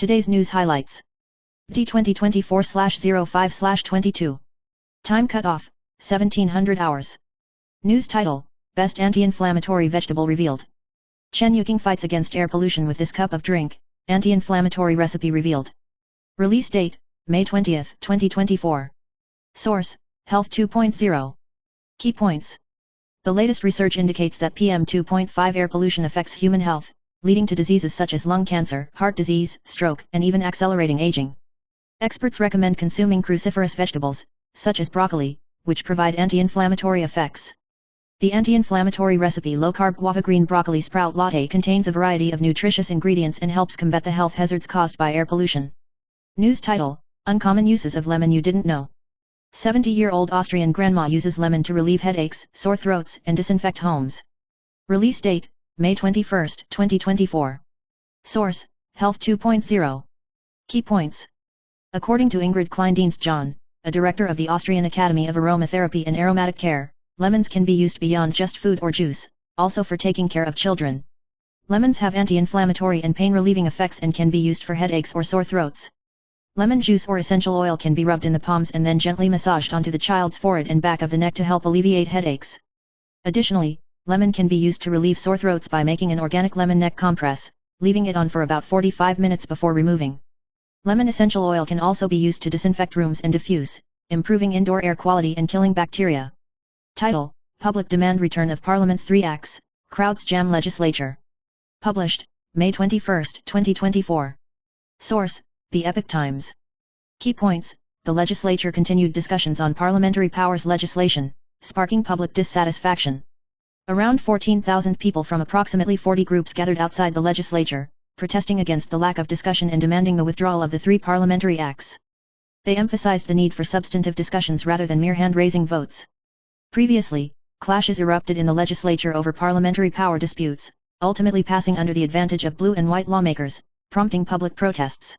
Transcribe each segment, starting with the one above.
Today's news highlights. D 2024/05/22. Time cutoff, 1700 hours. News title, Best Anti-Inflammatory Vegetable Revealed. Chen Yuqing fights against air pollution with this cup of drink, anti-inflammatory recipe revealed. Release date, May 20, 2024. Source, Health 2.0. Key points. The latest research indicates that PM 2.5 air pollution affects human health, leading to diseases such as lung cancer, heart disease, stroke, and even accelerating aging. Experts recommend consuming cruciferous vegetables, such as broccoli, which provide anti-inflammatory effects. The anti-inflammatory recipe low-carb guava green broccoli sprout latte contains a variety of nutritious ingredients and helps combat the health hazards caused by air pollution. News title, Uncommon Uses of Lemon You Didn't Know. 70-year-old Austrian grandma uses lemon to relieve headaches, sore throats, and disinfect homes. Release date, May 21, 2024. Source, Health 2.0. Key points. According to Ingrid Kleindienst-John, a director of the Austrian Academy of Aromatherapy and Aromatic Care, lemons can be used beyond just food or juice, also for taking care of children. Lemons have anti-inflammatory and pain-relieving effects and can be used for headaches or sore throats. Lemon juice or essential oil can be rubbed in the palms and then gently massaged onto the child's forehead and back of the neck to help alleviate headaches. Additionally, lemon can be used to relieve sore throats by making an organic lemon neck compress, leaving it on for about 45 minutes before removing. Lemon essential oil can also be used to disinfect rooms and diffuse, improving indoor air quality and killing bacteria. Title, Public Demand Return of Parliament's 3 Acts, Crowds Jam Legislature. Published, May 21, 2024. Source, The Epoch Times. Key points, the legislature continued discussions on parliamentary powers legislation, sparking public dissatisfaction. Around 14,000 people from approximately 40 groups gathered outside the legislature, protesting against the lack of discussion and demanding the withdrawal of the 3 parliamentary acts. They emphasized the need for substantive discussions rather than mere hand-raising votes. Previously, clashes erupted in the legislature over parliamentary power disputes, ultimately passing under the advantage of blue and white lawmakers, prompting public protests.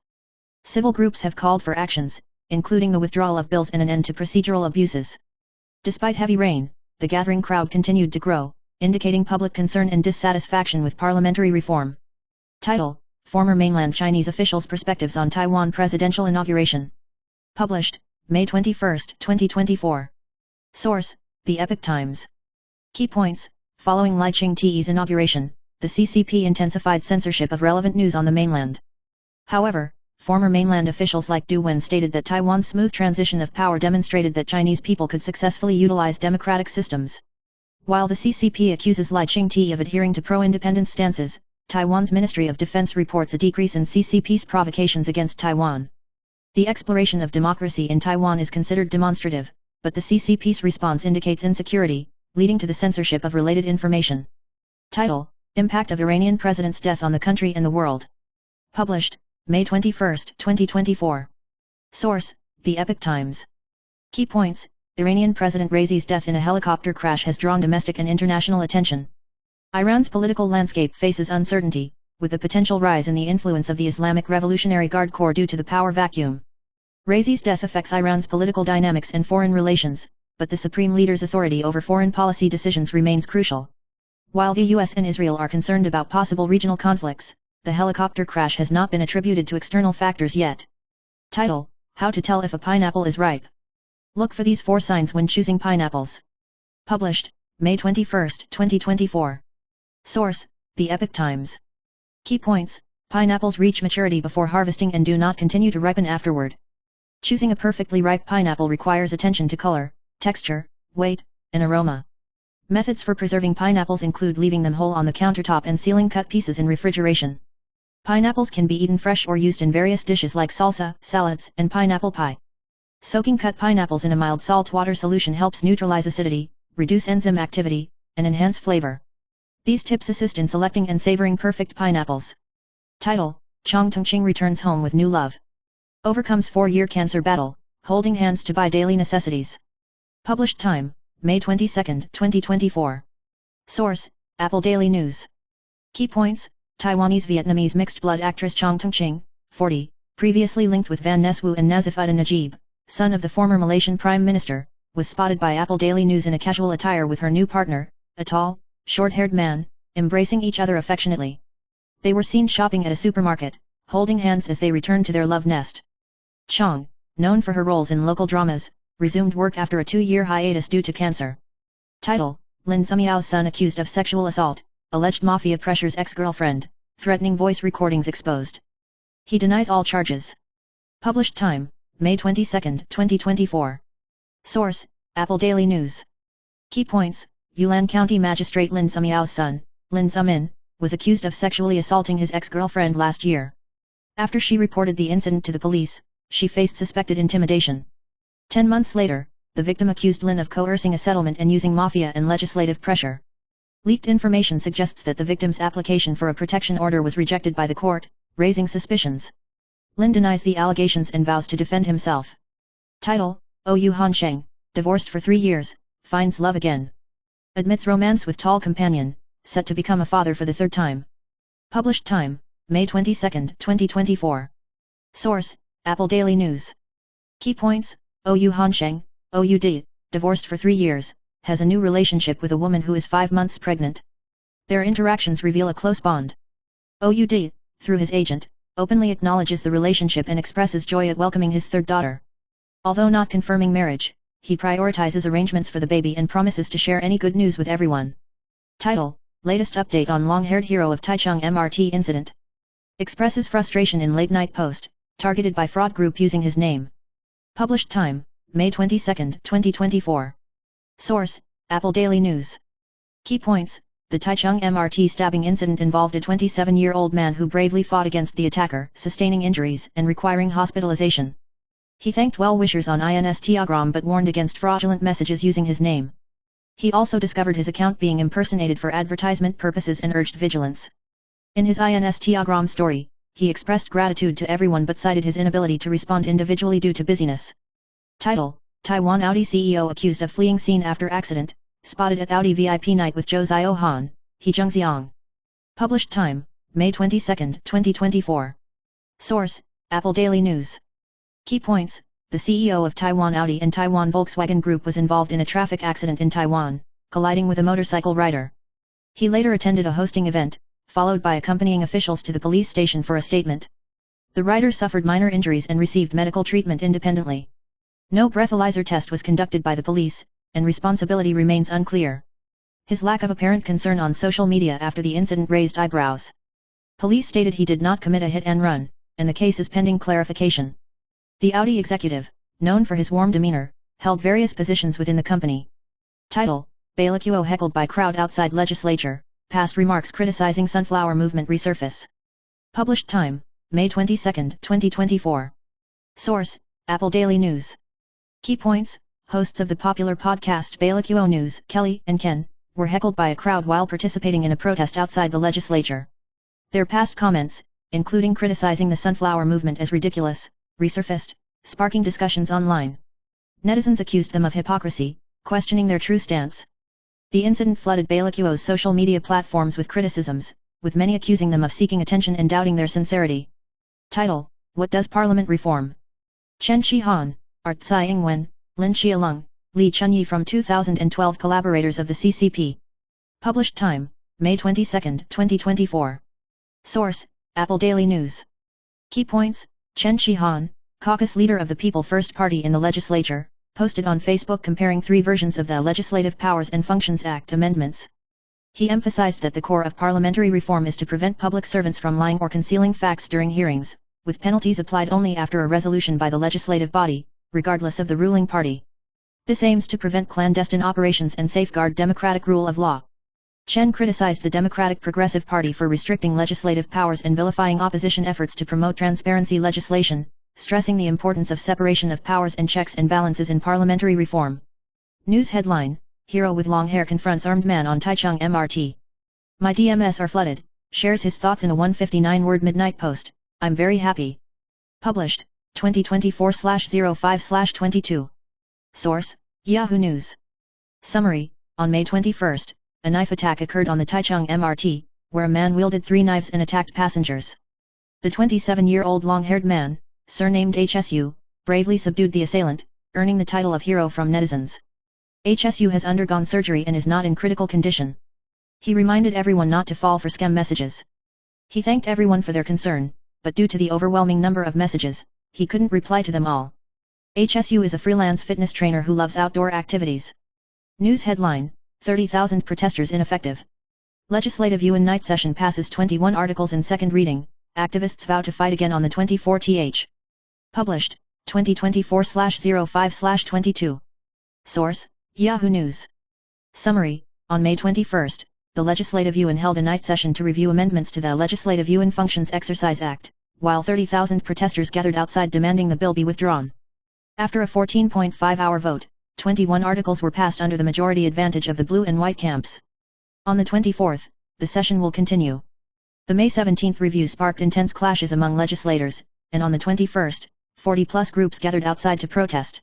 Civil groups have called for actions, including the withdrawal of bills and an end to procedural abuses. Despite heavy rain, the gathering crowd continued to grow, indicating public concern and dissatisfaction with parliamentary reform. Title, Former Mainland Chinese Officials' Perspectives on Taiwan Presidential Inauguration. Published, May 21, 2024. Source, The Epoch Times. Key points, following Lai Ching-te's inauguration, the CCP intensified censorship of relevant news on the mainland. However, former mainland officials like Du Wen stated that Taiwan's smooth transition of power demonstrated that Chinese people could successfully utilize democratic systems. While the CCP accuses Lai Ching-te of adhering to pro-independence stances, Taiwan's Ministry of Defense reports a decrease in CCP's provocations against Taiwan. The exploration of democracy in Taiwan is considered demonstrative, but the CCP's response indicates insecurity, leading to the censorship of related information. Title, Impact of Iranian President's Death on the Country and the World. Published, May 21, 2024. Source, The Epoch Times. Key points, Iranian President Raisi's death in a helicopter crash has drawn domestic and international attention. Iran's political landscape faces uncertainty, with a potential rise in the influence of the Islamic Revolutionary Guard Corps due to the power vacuum. Raisi's death affects Iran's political dynamics and foreign relations, but the supreme leader's authority over foreign policy decisions remains crucial. While the US and Israel are concerned about possible regional conflicts, the helicopter crash has not been attributed to external factors yet. Title, How to Tell if a Pineapple is Ripe. Look for these 4 signs when choosing pineapples. Published, May 21, 2024. Source, The Epoch Times. Key points, pineapples reach maturity before harvesting and do not continue to ripen afterward. Choosing a perfectly ripe pineapple requires attention to color, texture, weight, and aroma. Methods for preserving pineapples include leaving them whole on the countertop and sealing cut pieces in refrigeration. Pineapples can be eaten fresh or used in various dishes like salsa, salads, and pineapple pie. Soaking cut pineapples in a mild saltwater solution helps neutralize acidity, reduce enzyme activity, and enhance flavor. These tips assist in selecting and savoring perfect pineapples. Title, Chong Tongqing returns home with new love. Overcomes 4-year cancer battle, holding hands to buy daily necessities. Published time, May 22, 2024. Source, Apple Daily News. Key points, Taiwanese-Vietnamese mixed-blood actress Chong Tongqing, 40, previously linked with Van Ness Wu and Nazif Uddin Najib, son of the former Malaysian Prime Minister, was spotted by Apple Daily News in a casual attire with her new partner, a tall, short-haired man, embracing each other affectionately. They were seen shopping at a supermarket, holding hands as they returned to their love nest. Chong, known for her roles in local dramas, resumed work after a 2-year hiatus due to cancer. Title: Lin Sumiao's son accused of sexual assault, alleged mafia pressures ex-girlfriend, threatening voice recordings exposed. He denies all charges. Published time: May 22, 2024. Source: Apple Daily News. Key points: Yulan County Magistrate Lin Sumiao's son, Lin Sumin, was accused of sexually assaulting his ex-girlfriend last year. After she reported the incident to the police, she faced suspected intimidation. 10 months later, the victim accused Lin of coercing a settlement and using mafia and legislative pressure. Leaked information suggests that the victim's application for a protection order was rejected by the court, raising suspicions. Lin denies the allegations and vows to defend himself. Title: Yu Hansheng, divorced for 3 years, finds love again. Admits romance with tall companion, set to become a father for the 3rd time. Published time: May 22, 2024. Source: Apple Daily News. Key points: Yu Hansheng, Oud, divorced for 3 years, has a new relationship with a woman who is 5 months pregnant. Their interactions reveal a close bond. Oud, through his agent, openly acknowledges the relationship and expresses joy at welcoming his 3rd daughter. Although not confirming marriage, he prioritizes arrangements for the baby and promises to share any good news with everyone. Title: Latest update on long-haired hero of Taichung MRT incident. Expresses frustration in late-night post, targeted by fraud group using his name. Published time: May 22, 2024. Source: Apple Daily News. Key points: The Taichung MRT stabbing incident involved a 27-year-old man who bravely fought against the attacker, sustaining injuries and requiring hospitalization. He thanked well-wishers on Instagram but warned against fraudulent messages using his name. He also discovered his account being impersonated for advertisement purposes and urged vigilance. In his Instagram story, he expressed gratitude to everyone but cited his inability to respond individually due to busyness. Title: Taiwan Audi CEO accused of fleeing scene after accident, spotted at Audi VIP night with Zhou Ziohan, He Zhengxiang. Published time: May 22, 2024. Source: Apple Daily News. Key points: The CEO of Taiwan Audi and Taiwan Volkswagen Group was involved in a traffic accident in Taiwan, colliding with a motorcycle rider. He later attended a hosting event, followed by accompanying officials to the police station for a statement. The rider suffered minor injuries and received medical treatment independently. No breathalyzer test was conducted by the police, and responsibility remains unclear. His lack of apparent concern on social media after the incident raised eyebrows. Police stated he did not commit a hit and run, and the case is pending clarification. The Audi executive, known for his warm demeanor, held various positions within the company. Title: Bailakuo heckled by crowd outside legislature, past remarks criticizing sunflower movement resurface. Published time: May 22, 2024. Source: Apple Daily News. Key points: Hosts of the popular podcast Bailakuo News, Kelly and Ken, were heckled by a crowd while participating in a protest outside the legislature. Their past comments, including criticizing the sunflower movement as ridiculous, resurfaced, sparking discussions online. Netizens accused them of hypocrisy, questioning their true stance. The incident flooded Bailakuo's social media platforms with criticisms, with many accusing them of seeking attention and doubting their sincerity. Title: What does Parliament reform? Chen Shihan, Art Tsai Ing-wen, Lin Xialong, Li Chunyi from 2012 collaborators of the CCP. Published time: May 22, 2024. Source: Apple Daily News. Key points: Chen Shihan, caucus leader of the People First Party in the legislature, posted on Facebook comparing 3 versions of the Legislative Powers and Functions Act amendments. He emphasized that the core of parliamentary reform is to prevent public servants from lying or concealing facts during hearings, with penalties applied only after a resolution by the legislative body, regardless of the ruling party. This aims to prevent clandestine operations and safeguard democratic rule of law. Chen criticized the Democratic Progressive Party for restricting legislative powers and vilifying opposition efforts to promote transparency legislation, stressing the importance of separation of powers and checks and balances in parliamentary reform. News headline: Hero with long hair confronts armed man on Taichung MRT. My DMs are flooded, shares his thoughts in a 159-word midnight post. I'm very happy. Published 2024/05/22. Source: Yahoo News. Summary: On May 21, a knife attack occurred on the Taichung MRT, where a man wielded 3 knives and attacked passengers. The 27-year-old long-haired man, surnamed HSU, bravely subdued the assailant, earning the title of hero from netizens. HSU has undergone surgery and is not in critical condition. He reminded everyone not to fall for scam messages. He thanked everyone for their concern, but due to the overwhelming number of messages, he couldn't reply to them all. HSU is a freelance fitness trainer who loves outdoor activities. News headline: 30,000 protesters ineffective. Legislative UN night session passes 21 articles in second reading, activists vow to fight again on the 24th. Published, 2024/05/22. Source: Yahoo News. Summary: on May 21, the Legislative Yuan held a night session to review amendments to the Legislative Yuan Functions Exercise Act, while 30,000 protesters gathered outside demanding the bill be withdrawn. After a 14.5-hour vote, 21 articles were passed under the majority advantage of the blue and white camps. On the 24th, the session will continue. The May 17 review sparked intense clashes among legislators, and on the 21st, 40-plus groups gathered outside to protest.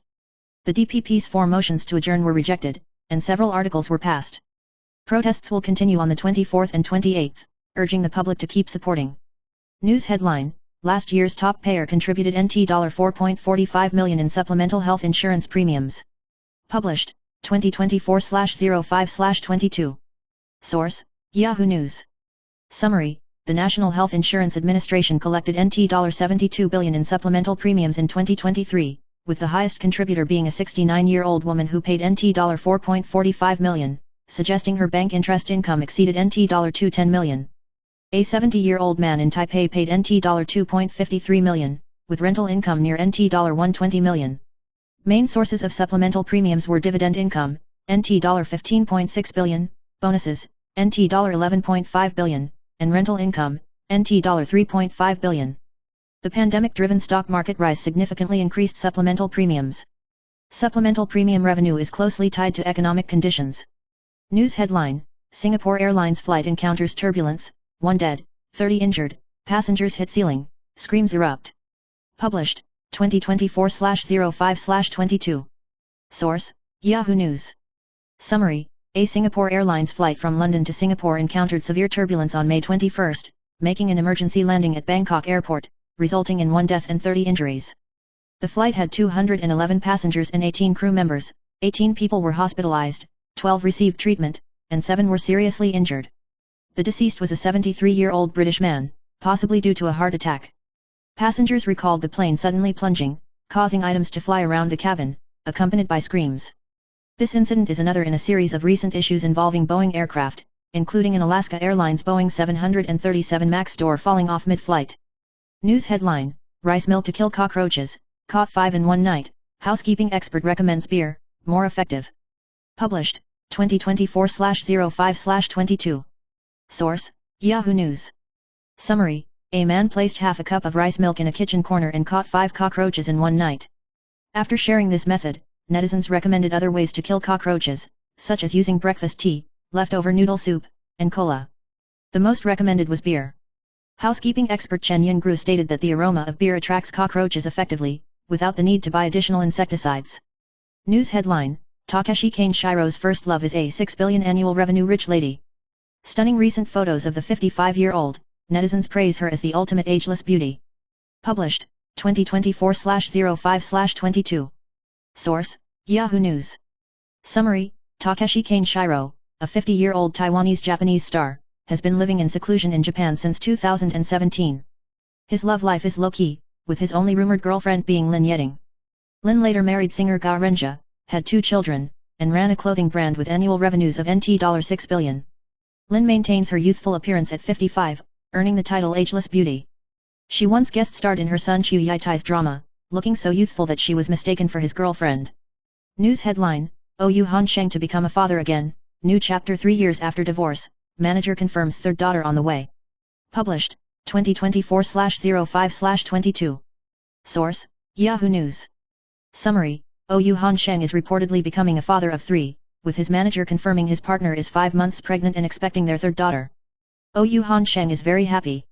The DPP's 4 motions to adjourn were rejected, and several articles were passed. Protests will continue on the 24th and 28th, urging the public to keep supporting. News headline: last year's top payer contributed $4.45 million in supplemental health insurance premiums. Published, 2024/05/22. Source: Yahoo News. Summary: the National Health Insurance Administration collected $72 billion in supplemental premiums in 2023, with the highest contributor being a 69-year-old woman who paid $4.45 million, suggesting her bank interest income exceeded $210 million. A 70-year-old man in Taipei paid $2.53 million, with rental income near $120 million. Main sources of supplemental premiums were dividend income, $15.6 billion, bonuses, $11.5 billion, and rental income, $3.5 billion. The pandemic-driven stock market rise significantly increased supplemental premiums. Supplemental premium revenue is closely tied to economic conditions. News headline: Singapore Airlines flight encounters turbulence, 1 dead, 30 injured, passengers hit ceiling, screams erupt. Published, 2024/05/22. Source: Yahoo News. Summary: a Singapore Airlines flight from London to Singapore encountered severe turbulence on May 21, making an emergency landing at Bangkok Airport, resulting in 1 death and 30 injuries. The flight had 211 passengers and 18 crew members, 18 people were hospitalized, 12 received treatment, and 7 were seriously injured. The deceased was a 73-year-old British man, possibly due to a heart attack. Passengers recalled the plane suddenly plunging, causing items to fly around the cabin, accompanied by screams. This incident is another in a series of recent issues involving Boeing aircraft, including an Alaska Airlines Boeing 737 MAX door falling off mid-flight. News headline: rice mill to kill cockroaches, caught 5 in one night, housekeeping expert recommends beer, more effective. Published, 2024/05/22. Source: Yahoo News. Summary: a man placed half a cup of rice milk in a kitchen corner and caught 5 cockroaches in one night. After sharing this method, netizens recommended other ways to kill cockroaches, such as using breakfast tea, leftover noodle soup, and cola. The most recommended was beer. Housekeeping expert Chen Yingru stated that the aroma of beer attracts cockroaches effectively, without the need to buy additional insecticides. News headline: Takeshi Kane Shiro's first love is a $6 billion annual revenue rich lady. Stunning recent photos of the 55-year-old, netizens praise her as the ultimate ageless beauty. Published, 2024/05/22. Source: Yahoo News. Summary: Takeshi Kane Shiro, a 50-year-old Taiwanese-Japanese star, has been living in seclusion in Japan since 2017. His love life is low-key, with his only rumored girlfriend being Lin Yeting. Lin later married singer Ga Renjia, had 2 children, and ran a clothing brand with annual revenues of $6 billion. Lin maintains her youthful appearance at 55, earning the title Ageless Beauty. She once guest-starred in her son Chiu Yaitai's drama, looking so youthful that she was mistaken for his girlfriend. News headline: Yu Han Sheng to become a father again, new chapter 3 years after divorce, manager confirms third daughter on the way. Published, 2024/05/22. Source: Yahoo News. Summary: Yu Han Sheng is reportedly becoming a father of 3, with his manager confirming his partner is 5 months pregnant and expecting their third daughter. Yu Han Sheng is very happy.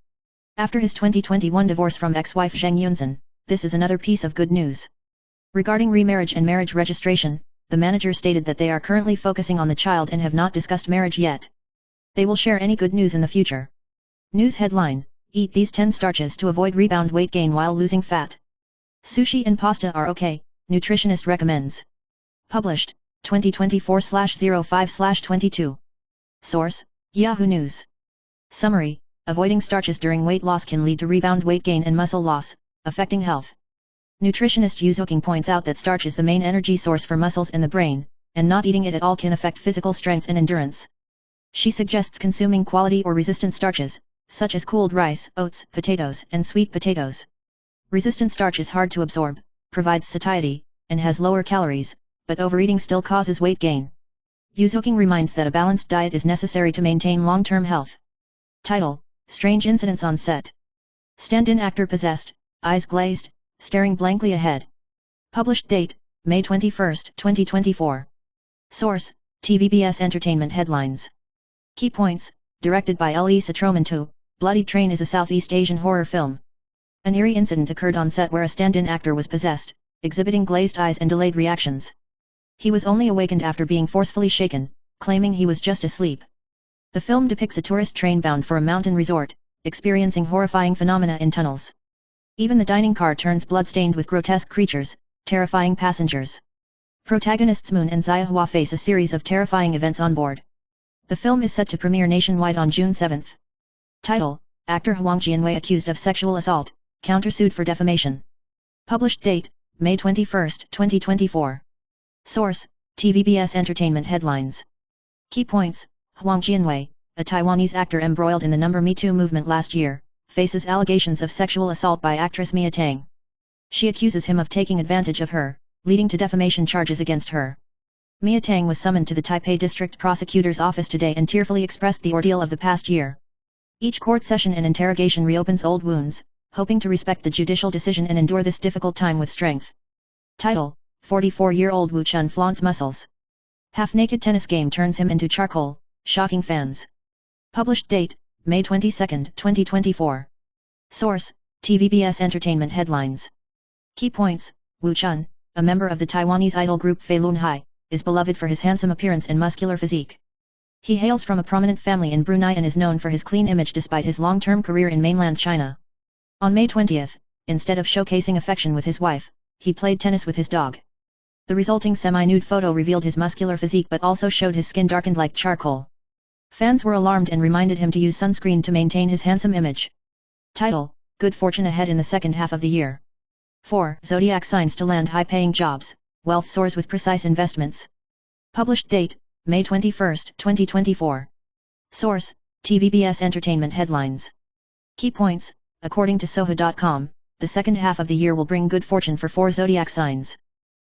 After his 2021 divorce from ex-wife Zhang Yunzhen, this is another piece of good news. Regarding remarriage and marriage registration, the manager stated that they are currently focusing on the child and have not discussed marriage yet. They will share any good news in the future. News headline: Eat these 10 starches to avoid rebound weight gain while losing fat. Sushi and pasta are okay, nutritionist recommends. Published, 2024/05/22. Source: Yahoo News. Summary: avoiding starches during weight loss can lead to rebound weight gain and muscle loss, affecting health. Nutritionist Yu Zhuking points out that starch is the main energy source for muscles and the brain, and not eating it at all can affect physical strength and endurance. She suggests consuming quality or resistant starches, such as cooled rice, oats, potatoes, and sweet potatoes. Resistant starch is hard to absorb, provides satiety, and has lower calories, but overeating still causes weight gain. Yu Zhuking reminds that a balanced diet is necessary to maintain long-term health. Title: Strange incidents on set. Stand-in actor possessed, eyes glazed, staring blankly ahead. Published date: May 21, 2024. Source: TVBS Entertainment Headlines. Key points: directed by Lisa Troman. Bloody Train is a Southeast Asian horror film. An eerie incident occurred on set where a stand-in actor was possessed, exhibiting glazed eyes and delayed reactions. He was only awakened after being forcefully shaken, claiming he was just asleep. The film depicts a tourist train bound for a mountain resort, experiencing horrifying phenomena in tunnels. Even the dining car turns blood-stained with grotesque creatures, terrifying passengers. Protagonists Moon and Xiahua face a series of terrifying events on board. The film is set to premiere nationwide on June 7. Title: Actor Huang Jianwei accused of sexual assault, countersued for defamation. Published date: May 21, 2024. Source: TVBS Entertainment Headlines. Key points: Huang Jianwei, a Taiwanese actor embroiled in the Me Too movement last year, faces allegations of sexual assault by actress Mia Tang. She accuses him of taking advantage of her, leading to defamation charges against her. Mia Tang was summoned to the Taipei District Prosecutor's Office today and tearfully expressed the ordeal of the past year. Each court session and interrogation reopens old wounds, hoping to respect the judicial decision and endure this difficult time with strength. Title: 44-year-old Wu Chun flaunts muscles. Half-naked tennis game turns him into charcoal, shocking fans. Published date: May 22, 2024. Source: TVBS Entertainment Headlines. Key points: Wu Chun, a member of the Taiwanese idol group Fei Lun Hai, is beloved for his handsome appearance and muscular physique. He hails from a prominent family in Brunei and is known for his clean image despite his long-term career in mainland China. On May 20, instead of showcasing affection with his wife, he played tennis with his dog. The resulting semi-nude photo revealed his muscular physique but also showed his skin darkened like charcoal. Fans were alarmed and reminded him to use sunscreen to maintain his handsome image. Title: Good fortune ahead in the second half of the year. 4 Zodiac signs to land high-paying jobs, wealth soars with precise investments. Published date: May 21, 2024. Source: TVBS Entertainment Headlines. Key points: according to Soho.com, the second half of the year will bring good fortune for 4 zodiac signs.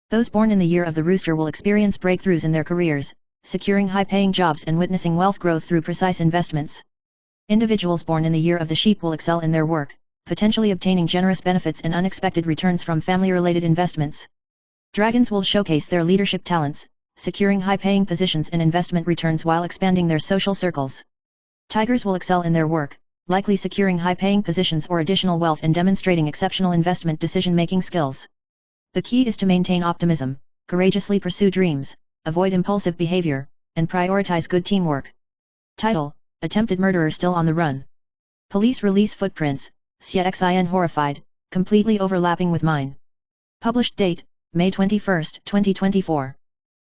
Those born in the year of the rooster will experience breakthroughs in their careers, securing high-paying jobs and witnessing wealth growth through precise investments. Individuals born in the year of the sheep will excel in their work, potentially obtaining generous benefits and unexpected returns from family-related investments. Dragons will showcase their leadership talents, securing high-paying positions and investment returns while expanding their social circles. Tigers will excel in their work, likely securing high-paying positions or additional wealth and demonstrating exceptional investment decision-making skills. The key is to maintain optimism, courageously pursue dreams, avoid impulsive behavior, and prioritize good teamwork. Title: Attempted murderer still on the run. Police release footprints, Xin horrified, completely overlapping with mine. Published date: May 21, 2024.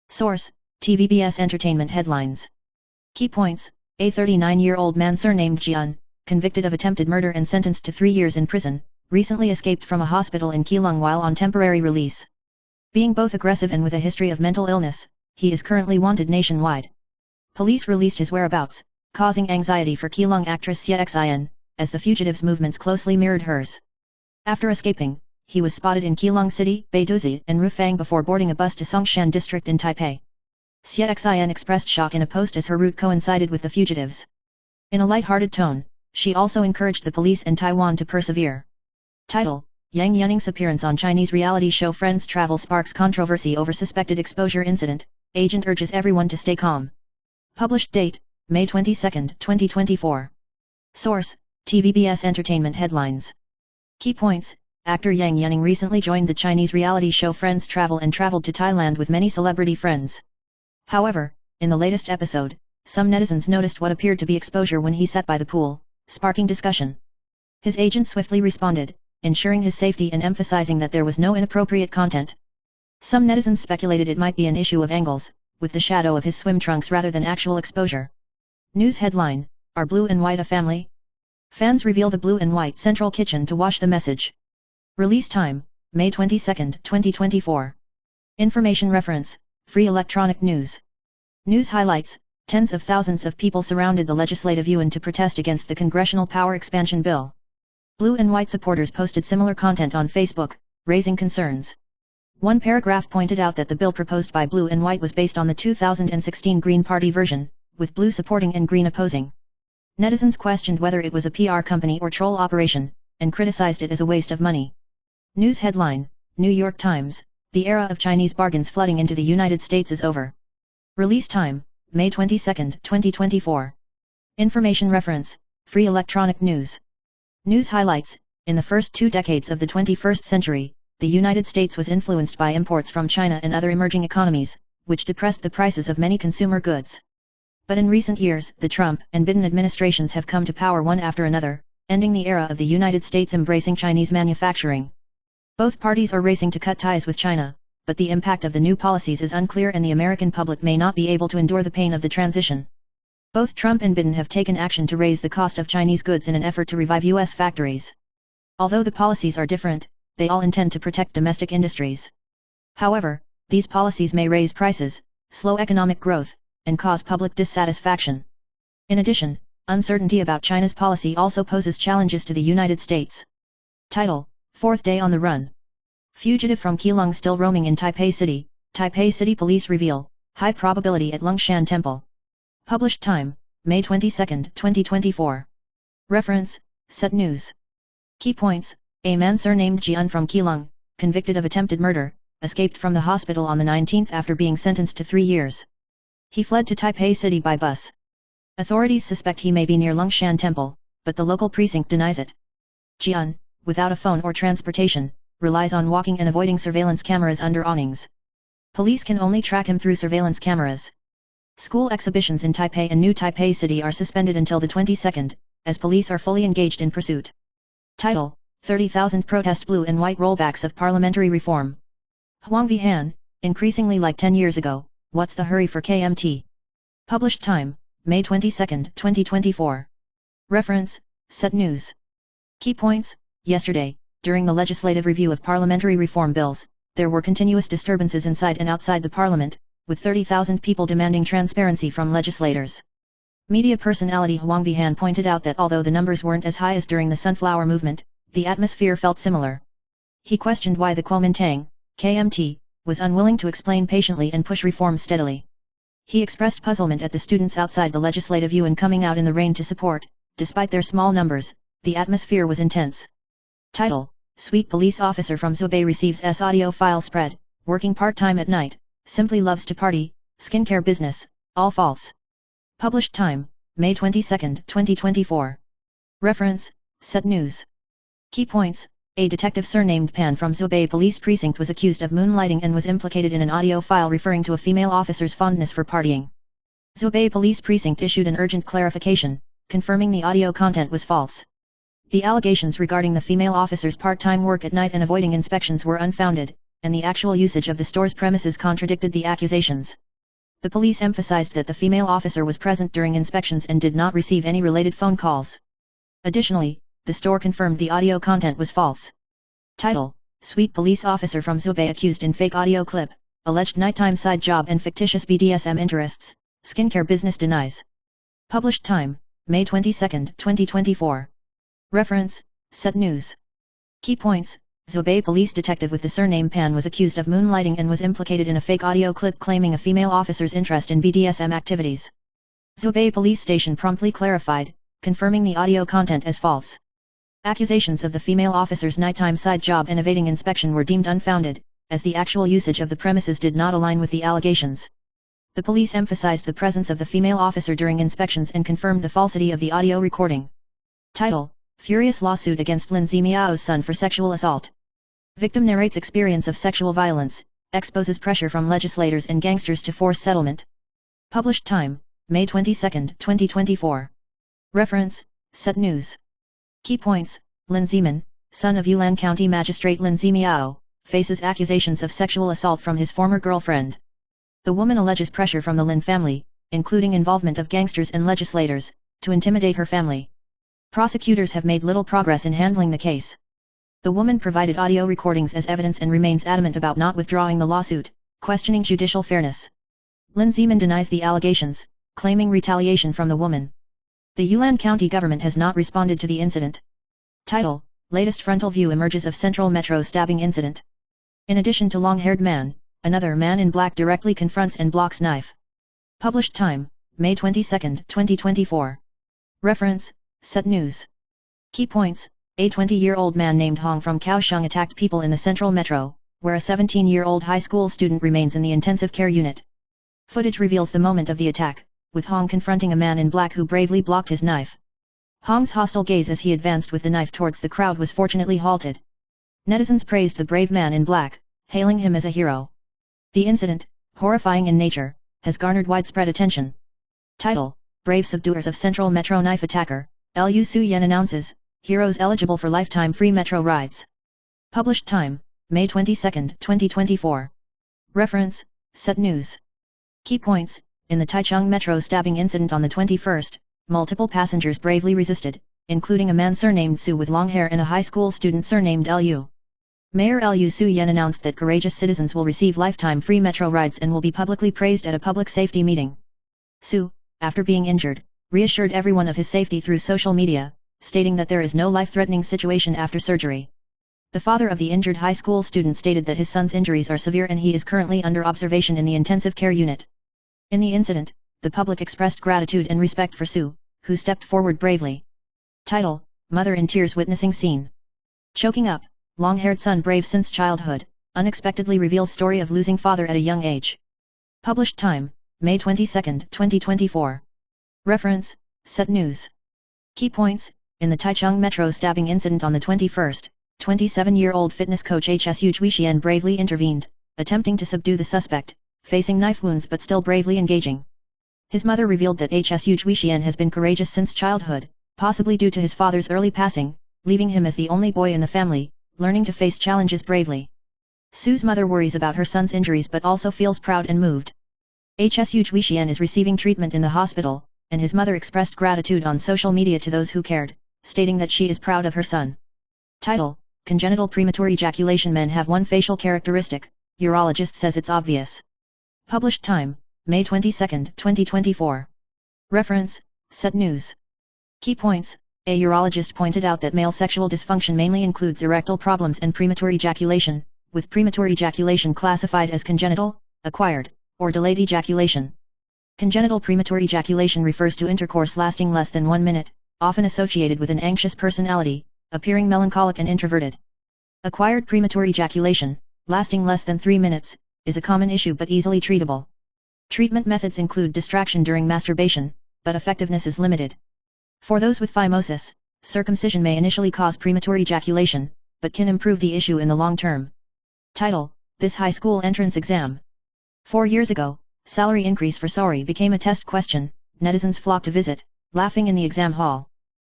Source: TVBS Entertainment Headlines. Key points: a 39-year-old man surnamed Jian, convicted of attempted murder and sentenced to 3 years in prison, recently escaped from a hospital in Keelung while on temporary release. Being both aggressive and with a history of mental illness, he is currently wanted nationwide. Police released his whereabouts, causing anxiety for Keelung actress Xin, as the fugitive's movements closely mirrored hers. After escaping, he was spotted in Keelung City, Beiduzi, and Rufang before boarding a bus to Songshan district in Taipei. Xin expressed shock in a post as her route coincided with the fugitives. In a light-hearted tone, she also encouraged the police and Taiwan to persevere. Title: Yang Yuning's appearance on Chinese reality show Friends Travel sparks controversy over suspected exposure incident, agent urges everyone to stay calm. Published date: May 22, 2024. Source: TVBS Entertainment Headlines. Key points: actor Yang Yuning recently joined the Chinese reality show Friends Travel and traveled to Thailand with many celebrity friends. However, in the latest episode, some netizens noticed what appeared to be exposure when he sat by the pool, sparking discussion. His agent swiftly responded, ensuring his safety and emphasizing that there was no inappropriate content. Some netizens speculated it might be an issue of angles, with the shadow of his swim trunks rather than actual exposure. News headline: Are blue and white a family? Fans reveal the blue and white central kitchen to wash the message. Release time, May 22, 2024. Information reference, Free Electronic News. News highlights, tens of thousands of people surrounded the Legislative Yuan to protest against the Congressional Power Expansion Bill. Blue and white supporters posted similar content on Facebook, raising concerns. One paragraph pointed out that the bill proposed by Blue and White was based on the 2016 Green Party version, with Blue supporting and Green opposing. Netizens questioned whether it was a PR company or troll operation, and criticized it as a waste of money. News headline, New York Times, the era of Chinese bargains flooding into the United States is over. Release time, May 22, 2024. Information reference, Free Electronic News. News highlights, in the first 2 decades of the 21st century, the United States was influenced by imports from China and other emerging economies, which depressed the prices of many consumer goods. But in recent years, the Trump and Biden administrations have come to power one after another, ending the era of the United States embracing Chinese manufacturing. Both parties are racing to cut ties with China, but the impact of the new policies is unclear and the American public may not be able to endure the pain of the transition. Both Trump and Biden have taken action to raise the cost of Chinese goods in an effort to revive U.S. factories. Although the policies are different, they all intend to protect domestic industries. However, these policies may raise prices, slow economic growth, and cause public dissatisfaction. In addition, uncertainty about China's policy also poses challenges to the United States. Title, 4th day on the run. Fugitive from Keelung still roaming in Taipei City police reveal, high probability at Longshan Temple. Published time, May 22, 2024. Reference, Set News. Key points, a man surnamed Jian from Keelung, convicted of attempted murder, escaped from the hospital on the 19th after being sentenced to 3 years. He fled to Taipei City by bus. Authorities suspect he may be near Longshan Temple, but the local precinct denies it. Jian, without a phone or transportation, relies on walking and avoiding surveillance cameras under awnings. Police can only track him through surveillance cameras. School exhibitions in Taipei and New Taipei City are suspended until the 22nd, as police are fully engaged in pursuit. Title, 30,000 protest blue and white rollbacks of parliamentary reform. Huang Vihan, increasingly like 10 years ago, what's the hurry for KMT? Published time, May 22, 2024. Reference, Set News. Key points, yesterday, during the legislative review of parliamentary reform bills, there were continuous disturbances inside and outside the parliament, with 30,000 people demanding transparency from legislators. Media personality Huang Vihan pointed out that although the numbers weren't as high as during the Sunflower Movement, the atmosphere felt similar. He questioned why the Kuomintang, KMT, was unwilling to explain patiently and push reform steadily. He expressed puzzlement at the students outside the Legislative Yuan coming out in the rain to support, despite their small numbers, the atmosphere was intense. Title, Sweet police officer from Zhubei receives S audio file spread, working part-time at night, simply loves to party, skincare business, all false. Published time, May 22, 2024. Reference, Set News. Key points, a detective surnamed Pan from Zhubei Police Precinct was accused of moonlighting and was implicated in an audio file referring to a female officer's fondness for partying. Zhubei Police Precinct issued an urgent clarification, confirming the audio content was false. The allegations regarding the female officer's part-time work at night and avoiding inspections were unfounded, and the actual usage of the store's premises contradicted the accusations. The police emphasized that the female officer was present during inspections and did not receive any related phone calls. Additionally, the store confirmed the audio content was false. Title, Sweet police officer from Zhubei accused in fake audio clip, alleged nighttime side job and fictitious BDSM interests, skincare business denies. Published time, May 22, 2024. Reference, Set News. Key points, Zhubei police detective with the surname Pan was accused of moonlighting and was implicated in a fake audio clip claiming a female officer's interest in BDSM activities. Zhubei police station promptly clarified, confirming the audio content as false. Accusations of the female officer's nighttime side job and evading inspection were deemed unfounded, as the actual usage of the premises did not align with the allegations. The police emphasized the presence of the female officer during inspections and confirmed the falsity of the audio recording. Title, Furious lawsuit against Lin Zimiao's son for sexual assault. Victim narrates experience of sexual violence, exposes pressure from legislators and gangsters to force settlement. Published time, May 22, 2024. Reference, Set News. Key points, Lin Zimin, son of Yulan County Magistrate Lin Zimiao, faces accusations of sexual assault from his former girlfriend. The woman alleges pressure from the Lin family, including involvement of gangsters and legislators, to intimidate her family. Prosecutors have made little progress in handling the case. The woman provided audio recordings as evidence and remains adamant about not withdrawing the lawsuit, questioning judicial fairness. Lin Zeman denies the allegations, claiming retaliation from the woman. The Yunnan County government has not responded to the incident. Title: Latest frontal view emerges of Central Metro stabbing incident. In addition to long-haired man, another man in black directly confronts and blocks knife. Published time: May 22, 2024. Reference: Set News. Key points: A 20-year-old man named Hong from Kaohsiung attacked people in the Central Metro, where a 17-year-old high school student remains in the intensive care unit. Footage reveals the moment of the attack, with Hong confronting a man in black who bravely blocked his knife. Hong's hostile gaze as he advanced with the knife towards the crowd was fortunately halted. Netizens praised the brave man in black, hailing him as a hero. The incident, horrifying in nature, has garnered widespread attention. Title: Brave subduers of Central Metro knife attacker, Liu Su-yen announces, heroes eligible for lifetime free metro rides. Published time: May 22, 2024. Reference: Set News. Key points: In the Taichung Metro stabbing incident on the 21st, multiple passengers bravely resisted, including a man surnamed Su with long hair and a high school student surnamed Liu. Mayor Liu Su-yen announced that courageous citizens will receive lifetime free metro rides and will be publicly praised at a public safety meeting. Su, after being injured, reassured everyone of his safety through social media, stating that there is no life-threatening situation after surgery. The father of the injured high school student stated that his son's injuries are severe and he is currently under observation in the intensive care unit. In the incident, the public expressed gratitude and respect for Su, who stepped forward bravely. Title: Mother in tears witnessing scene. Choking up, long-haired son brave since childhood, unexpectedly reveals story of losing father at a young age. Published time: May 22, 2024. Reference: Set News. Key points: In the Taichung Metro stabbing incident on the 21st, 27-year-old fitness coach Hsu Juixian bravely intervened, attempting to subdue the suspect, facing knife wounds but still bravely engaging. His mother revealed that Hsu Juixian has been courageous since childhood, possibly due to his father's early passing, leaving him as the only boy in the family, learning to face challenges bravely. Su's mother worries about her son's injuries but also feels proud and moved. Hsu Juixian is receiving treatment in the hospital, and his mother expressed gratitude on social media to those who cared, stating that she is proud of her son. Title: Congenital premature ejaculation. Men have one facial characteristic, urologist says it's obvious. Published time: May 22, 2024. Reference: Set News. Key points: A urologist pointed out that male sexual dysfunction mainly includes erectile problems and premature ejaculation, with premature ejaculation classified as congenital, acquired, or delayed ejaculation. Congenital premature ejaculation refers to intercourse lasting less than 1 minute, often associated with an anxious personality, appearing melancholic and introverted. Acquired premature ejaculation, lasting less than 3 minutes, is a common issue but easily treatable. Treatment methods include distraction during masturbation, but effectiveness is limited. For those with phimosis, circumcision may initially cause premature ejaculation, but can improve the issue in the long term. Title: This high school entrance exam. 4 years ago, salary increase for SORI became a test question, netizens flocked to visit, laughing in the exam hall.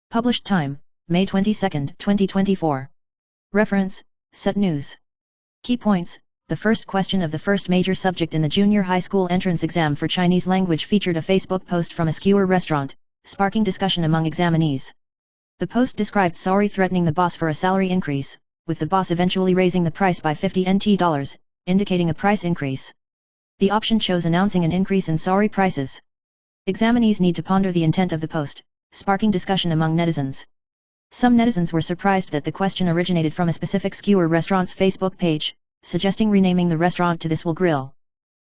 Published time: May 22, 2024. Reference: Set News. Key points: The first question of the first major subject in the junior high school entrance exam for Chinese language featured a Facebook post from a skewer restaurant, sparking discussion among examinees. The post described SORI threatening the boss for a salary increase, with the boss eventually raising the price by $50, indicating a price increase. The option chose announcing an increase in SORI prices. Examinees need to ponder the intent of the post, sparking discussion among netizens. Some netizens were surprised that the question originated from a specific skewer restaurant's Facebook page, suggesting renaming the restaurant to This Will Grill.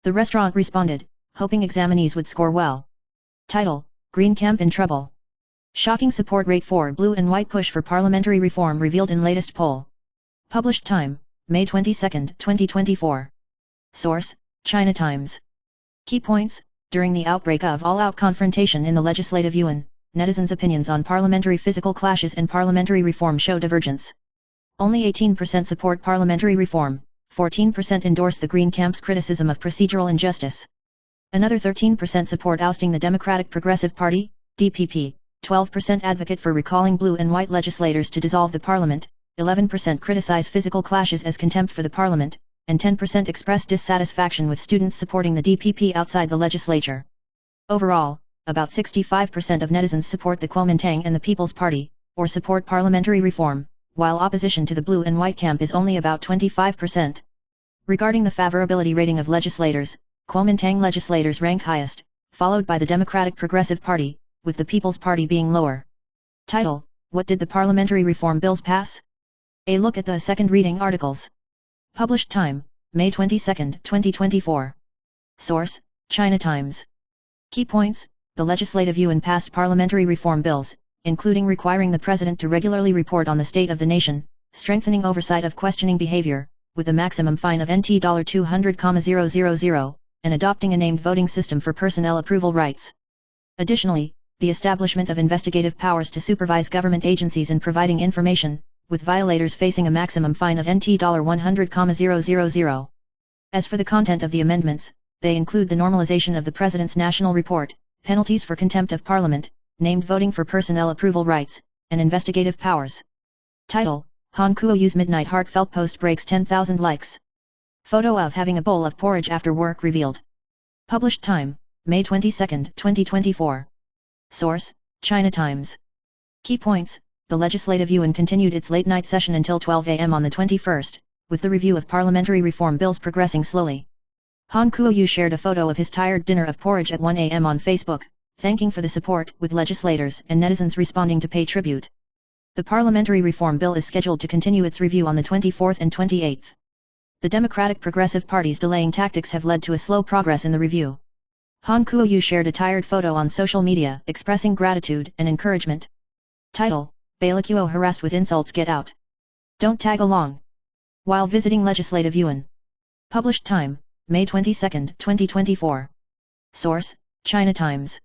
The restaurant responded, hoping examinees would score well. Title: Green Camp in Trouble. Shocking support rate for blue and white push for parliamentary reform revealed in latest poll. Published time: May 22, 2024. Source: China Times. Key points: During the outbreak of all-out confrontation in the Legislative Yuan, netizens' opinions on parliamentary physical clashes and parliamentary reform show divergence. Only 18% support parliamentary reform, 14% endorse the Green Camp's criticism of procedural injustice. Another 13% support ousting the Democratic Progressive Party, DPP, 12% advocate for recalling blue and white legislators to dissolve the parliament, 11% criticize physical clashes as contempt for the parliament, and 10% express dissatisfaction with students supporting the DPP outside the legislature. Overall, about 65% of netizens support the Kuomintang and the People's Party, or support parliamentary reform, while opposition to the blue and white camp is only about 25%. Regarding the favorability rating of legislators, Kuomintang legislators rank highest, followed by the Democratic Progressive Party, with the People's Party being lower. Title: What did the parliamentary reform bills pass? A look at the second reading articles. Published time, May 22, 2024. Source: China Times. Key points: the Legislative Yuan passed parliamentary reform bills, including requiring the President to regularly report on the state of the nation, strengthening oversight of questioning behavior, with a maximum fine of NT $200,000, and adopting a named voting system for personnel approval rights. Additionally, the establishment of investigative powers to supervise government agencies in providing information, with violators facing a maximum fine of NT $100,000. As for the content of the amendments, they include the normalization of the President's national report, penalties for contempt of Parliament, named voting for personnel approval rights, and investigative powers. Title: Han Kuo-yu's Midnight Heartfelt Post breaks 10,000 likes. Photo of having a bowl of porridge after work revealed. Published time, May 22, 2024. Source: China Times. Key points: the Legislative Yuan continued its late-night session until 12 a.m. on the 21st, with the review of parliamentary reform bills progressing slowly. Han Kuo-yu shared a photo of his tired dinner of porridge at 1 a.m. on Facebook, thanking for the support, with legislators and netizens responding to pay tribute. The parliamentary reform bill is scheduled to continue its review on the 24th and 28th. The Democratic Progressive Party's delaying tactics have led to a slow progress in the review. Han Kuo-yu shared a tired photo on social media, expressing gratitude and encouragement. Title: Bailikuo harassed with insults get out. Don't tag along. While visiting Legislative Yuan. Published time, May 22, 2024. Source: China Times.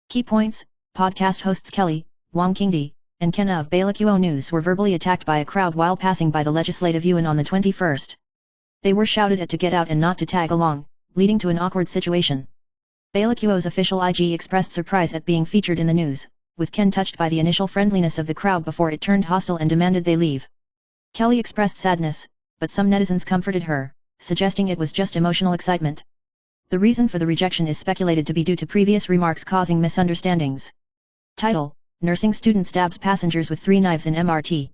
Key points: podcast hosts Kelly, Wang Qingdi, and Ken of Bailikuo News were verbally attacked by a crowd while passing by the Legislative Yuan on the 21st. They were shouted at to get out and not to tag along, leading to an awkward situation. Bailikuo's official IG expressed surprise at being featured in the news, with Ken touched by the initial friendliness of the crowd before it turned hostile and demanded they leave. Kelly expressed sadness, but some netizens comforted her, suggesting it was just emotional excitement. The reason for the rejection is speculated to be due to previous remarks causing misunderstandings. Title: Nursing student stabs passengers with 3 knives in MRT.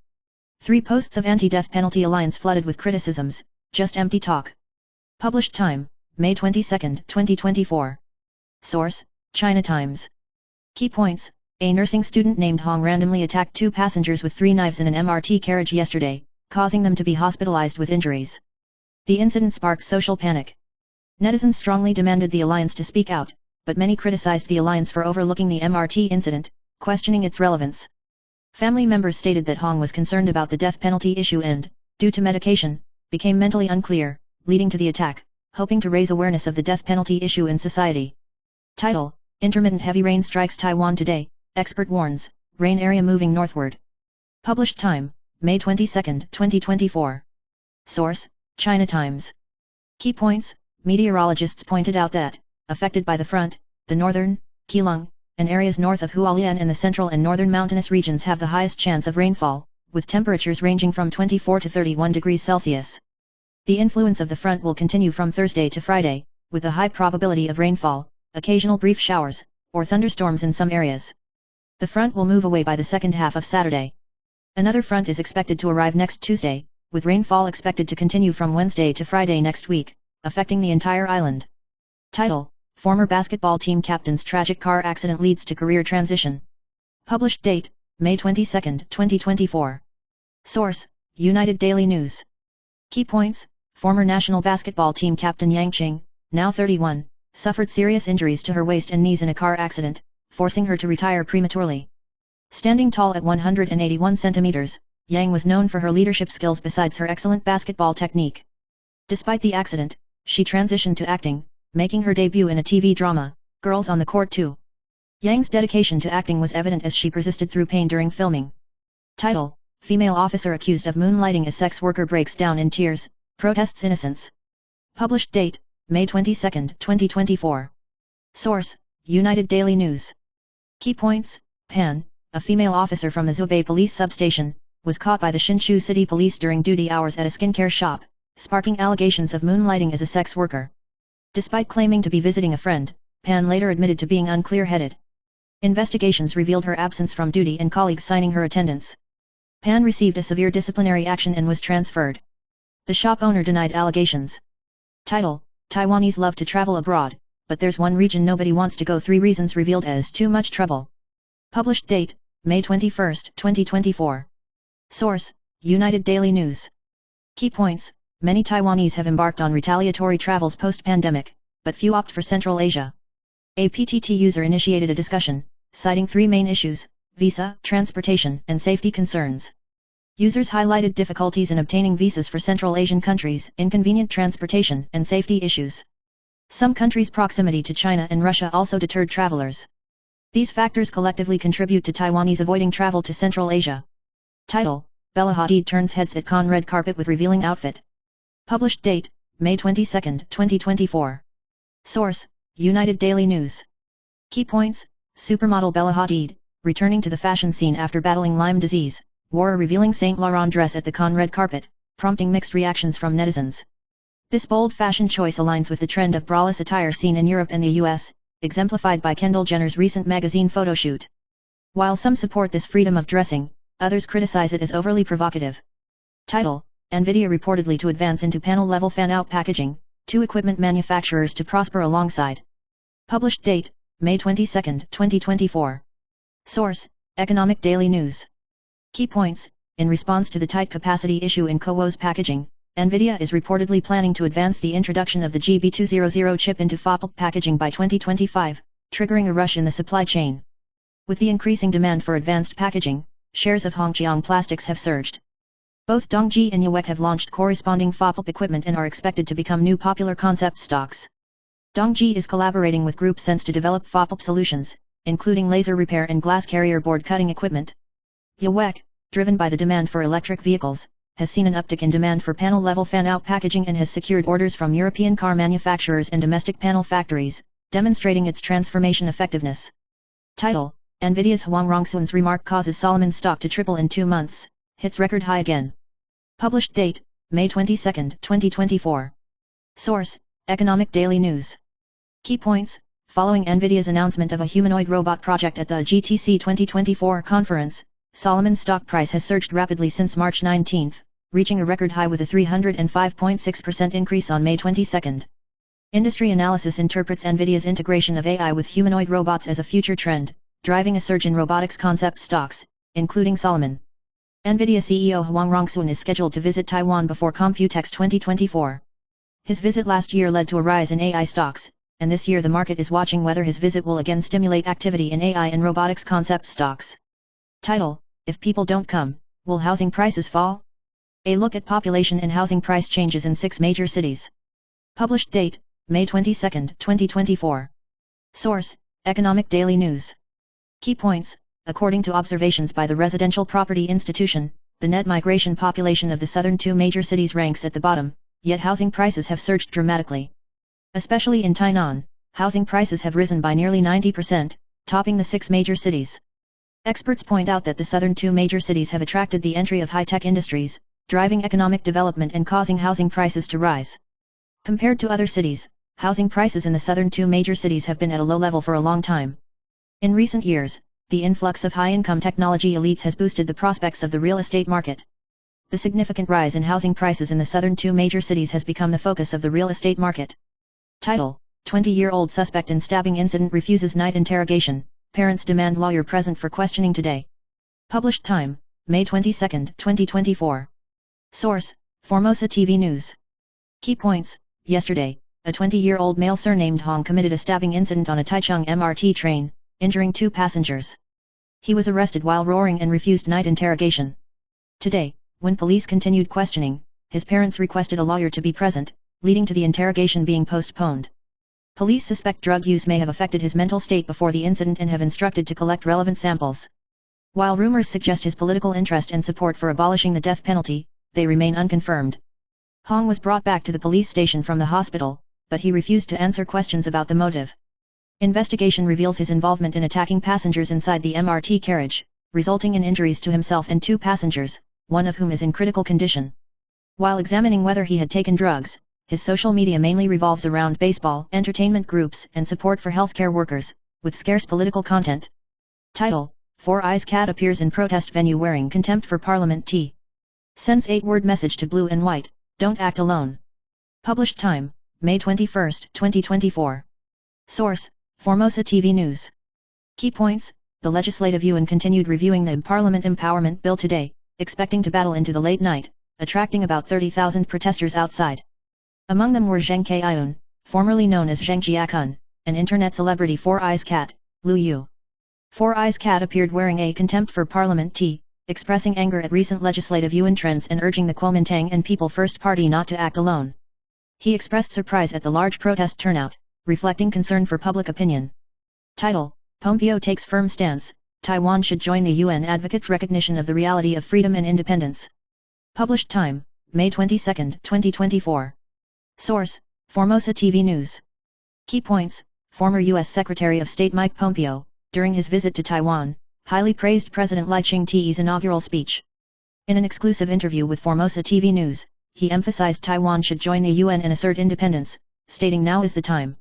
3 posts of Anti-Death Penalty Alliance flooded with criticisms, just empty talk. Published time, May 22, 2024. Source: China Times. Key points: a nursing student named Hong randomly attacked 2 passengers with 3 knives in an MRT carriage yesterday, causing them to be hospitalized with injuries. The incident sparked social panic. Netizens strongly demanded the alliance to speak out, but many criticized the alliance for overlooking the MRT incident, questioning its relevance. Family members stated that Hong was concerned about the death penalty issue and, due to medication, became mentally unclear, leading to the attack, hoping to raise awareness of the death penalty issue in society. Title: Intermittent heavy rain strikes Taiwan today, expert warns, rain area moving northward. Published time, May 22, 2024. Source: China Times. Key points: meteorologists pointed out that, affected by the front, the northern, Keelung, and areas north of Hualien and the central and northern mountainous regions have the highest chance of rainfall, with temperatures ranging from 24 to 31 degrees Celsius. The influence of the front will continue from Thursday to Friday, with a high probability of rainfall, occasional brief showers, or thunderstorms in some areas. The front will move away by the second half of Saturday. Another front is expected to arrive next Tuesday, with rainfall expected to continue from Wednesday to Friday next week, affecting the entire island. Title: Former basketball team captain's tragic car accident leads to career transition. Published date, May 22, 2024. Source: United Daily News. Key points: former national basketball team captain Yang Qing, now 31, suffered serious injuries to her waist and knees in a car accident, forcing her to retire prematurely. Standing tall at 181 centimeters, Yang was known for her leadership skills besides her excellent basketball technique. Despite the accident, she transitioned to acting, making her debut in a TV drama, Girls on the Court 2. Yang's dedication to acting was evident as she persisted through pain during filming. Title: Female officer accused of moonlighting as sex worker breaks down in tears, protests innocence. Published date, May 22, 2024. Source: United Daily News. Key points: Pan, a female officer from the Zhubei police substation, was caught by the Hsinchu City Police during duty hours at a skincare shop, sparking allegations of moonlighting as a sex worker. Despite claiming to be visiting a friend, Pan later admitted to being unclear-headed, Investigations revealed her absence from duty and colleagues signing her attendance. Pan received a severe disciplinary action and was transferred. The shop owner denied allegations. Title: Taiwanese love to travel abroad, but there's one region nobody wants to go. 3 reasons revealed as too much trouble. Published date: May 21, 2024. Source: United Daily News. Key points: many Taiwanese have embarked on retaliatory travels post-pandemic, but few opt for Central Asia. A PTT user initiated a discussion, citing 3 main issues: visa, transportation, and safety concerns. Users highlighted difficulties in obtaining visas for Central Asian countries, inconvenient transportation, and safety issues. Some countries' proximity to China and Russia also deterred travelers. These factors collectively contribute to Taiwanese avoiding travel to Central Asia. Title: Bella Hadid turns heads at Cannes red carpet with revealing outfit. Published date: May 22, 2024. Source: United Daily News. Key points: supermodel Bella Hadid, returning to the fashion scene after battling Lyme disease, wore a revealing Saint Laurent dress at the Cannes red carpet, prompting mixed reactions from netizens. This bold fashion choice aligns with the trend of braless attire seen in Europe and the US, exemplified by Kendall Jenner's recent magazine photoshoot. While some support this freedom of dressing, others criticize it as overly provocative. Title: NVIDIA reportedly to advance into panel-level fan-out packaging, 2 equipment manufacturers to prosper alongside. Published date: May 22, 2024. Source: Economic Daily News. Key points: in response to the tight capacity issue in CoWoS packaging, NVIDIA is reportedly planning to advance the introduction of the GB200 chip into FOPLP packaging by 2025, triggering a rush in the supply chain. With the increasing demand for advanced packaging, shares of Hongqiang Plastics have surged. Both Dongji and Yawek have launched corresponding FOPLP equipment and are expected to become new popular concept stocks. Dongji is collaborating with Group Sense to develop FOPLP solutions, including laser repair and glass carrier board cutting equipment. Yawek, driven by the demand for electric vehicles, has seen an uptick in demand for panel-level fan-out packaging and has secured orders from European car manufacturers and domestic panel factories, demonstrating its transformation effectiveness. Title: NVIDIA's Huang Rongsun's remark causes Solomon stock to triple in 2 months, hits record high again. Published date: May 22, 2024. Source: Economic Daily News. Key points: following NVIDIA's announcement of a humanoid robot project at the GTC 2024 conference, Solomon's stock price has surged rapidly since March 19, reaching a record high with a 305.6% increase on May 22. Industry analysis interprets NVIDIA's integration of AI with humanoid robots as a future trend, driving a surge in robotics concept stocks, including Solomon. NVIDIA CEO Huang Rongsun is scheduled to visit Taiwan before Computex 2024. His visit last year led to a rise in AI stocks, and this year the market is watching whether his visit will again stimulate activity in AI and robotics concept stocks. Title: If people don't come, will housing prices fall? A look at population and housing price changes in 6 major cities. Published date: May 22, 2024. Source: Economic Daily News. Key points: according to observations by the Residential Property Institution, the net migration population of the southern 2 major cities ranks at the bottom, yet housing prices have surged dramatically. Especially in Tainan, housing prices have risen by nearly 90%, topping the 6 major cities. Experts point out that the southern 2 major cities have attracted the entry of high-tech industries, driving economic development and causing housing prices to rise. Compared to other cities, housing prices in the southern 2 major cities have been at a low level for a long time. In recent years, the influx of high-income technology elites has boosted the prospects of the real estate market. The significant rise in housing prices in the southern 2 major cities has become the focus of the real estate market. Title: 20-year-old suspect in stabbing incident refuses night interrogation. Parents demand lawyer present for questioning today. Published time: May 22, 2024. Source: Formosa TV News. Key points: yesterday, a 20-year-old male surnamed Hong committed a stabbing incident on a Taichung MRT train, injuring 2 passengers. He was arrested while roaring and refused night interrogation. Today, when police continued questioning, his parents requested a lawyer to be present, leading to the interrogation being postponed. Police suspect drug use may have affected his mental state before the incident and have instructed to collect relevant samples. While rumors suggest his political interest and support for abolishing the death penalty, they remain unconfirmed. Hong was brought back to the police station from the hospital, but he refused to answer questions about the motive. Investigation reveals his involvement in attacking passengers inside the MRT carriage, resulting in injuries to himself and 2 passengers, one of whom is in critical condition. While examining whether he had taken drugs, his social media mainly revolves around baseball, entertainment groups, and support for healthcare workers, with scarce political content. Title: Four Eyes Cat appears in protest venue wearing contempt for Parliament T. Sends 8-word message to Blue and White, don't act alone. Published time: May 21, 2024. Source: Formosa TV News. Key points: the Legislative Yuan continued reviewing the Parliament Empowerment Bill today, expecting to battle into the late night, attracting about 30,000 protesters outside. Among them were Zheng Kaiun, formerly known as Zheng Jiakun, and internet celebrity Four Eyes Cat, Lu Yu. Four Eyes Cat appeared wearing a contempt for Parliament T, expressing anger at recent Legislative Yuan trends and urging the Kuomintang and People First Party not to act alone. He expressed surprise at the large protest turnout, reflecting concern for public opinion. Title: Pompeo takes firm stance, Taiwan should join the UN advocates' recognition of the reality of freedom and independence. Published time: May 22, 2024. Source: Formosa TV News. Key points: former U.S. Secretary of State Mike Pompeo, during his visit to Taiwan, highly praised President Lai Ching-te's inaugural speech. In an exclusive interview with Formosa TV News, he emphasized Taiwan should join the UN and assert independence, stating now is the time.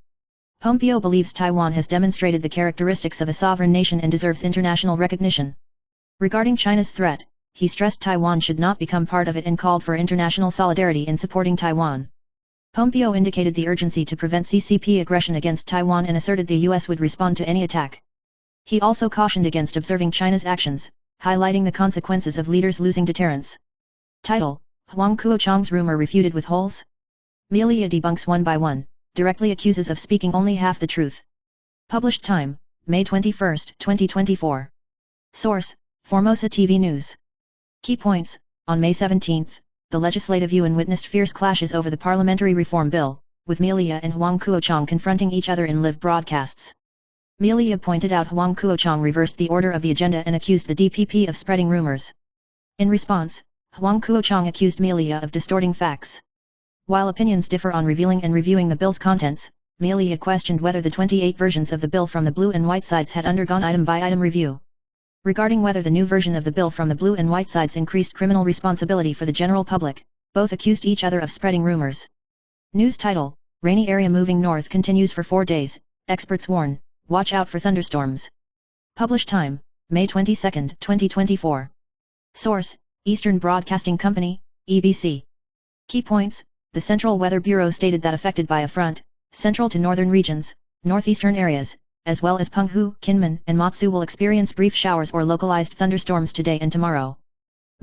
Pompeo believes Taiwan has demonstrated the characteristics of a sovereign nation and deserves international recognition. Regarding China's threat, he stressed Taiwan should not become part of it and called for international solidarity in supporting Taiwan. Pompeo indicated the urgency to prevent CCP aggression against Taiwan and asserted the US would respond to any attack. He also cautioned against observing China's actions, highlighting the consequences of leaders losing deterrence. Title: Huang Kuo-chang's rumor refuted with holes? Melia debunks one by one, directly accuses of speaking only half the truth. Published time: May 21, 2024. Source: Formosa TV News. Key points: on May 17, the Legislative Yuan witnessed fierce clashes over the Parliamentary Reform Bill, with Melia and Huang Kuo-chang confronting each other in live broadcasts. Melia pointed out Huang Kuo-chang reversed the order of the agenda and accused the DPP of spreading rumors. In response, Huang Kuo-chang accused Melia of distorting facts. While opinions differ on revealing and reviewing the bill's contents, Melia questioned whether the 28 versions of the bill from the Blue and White sides had undergone item-by-item review. Regarding whether the new version of the bill from the Blue and White sides increased criminal responsibility for the general public, both accused each other of spreading rumors. News title: Rainy area moving north continues for 4 days, experts warn, watch out for thunderstorms. Published time: May 22, 2024. Source: Eastern Broadcasting Company, EBC. Key points: the Central Weather Bureau stated that affected by a front, central to northern regions, northeastern areas, as well as Penghu, Kinmen, and Matsu will experience brief showers or localized thunderstorms today and tomorrow.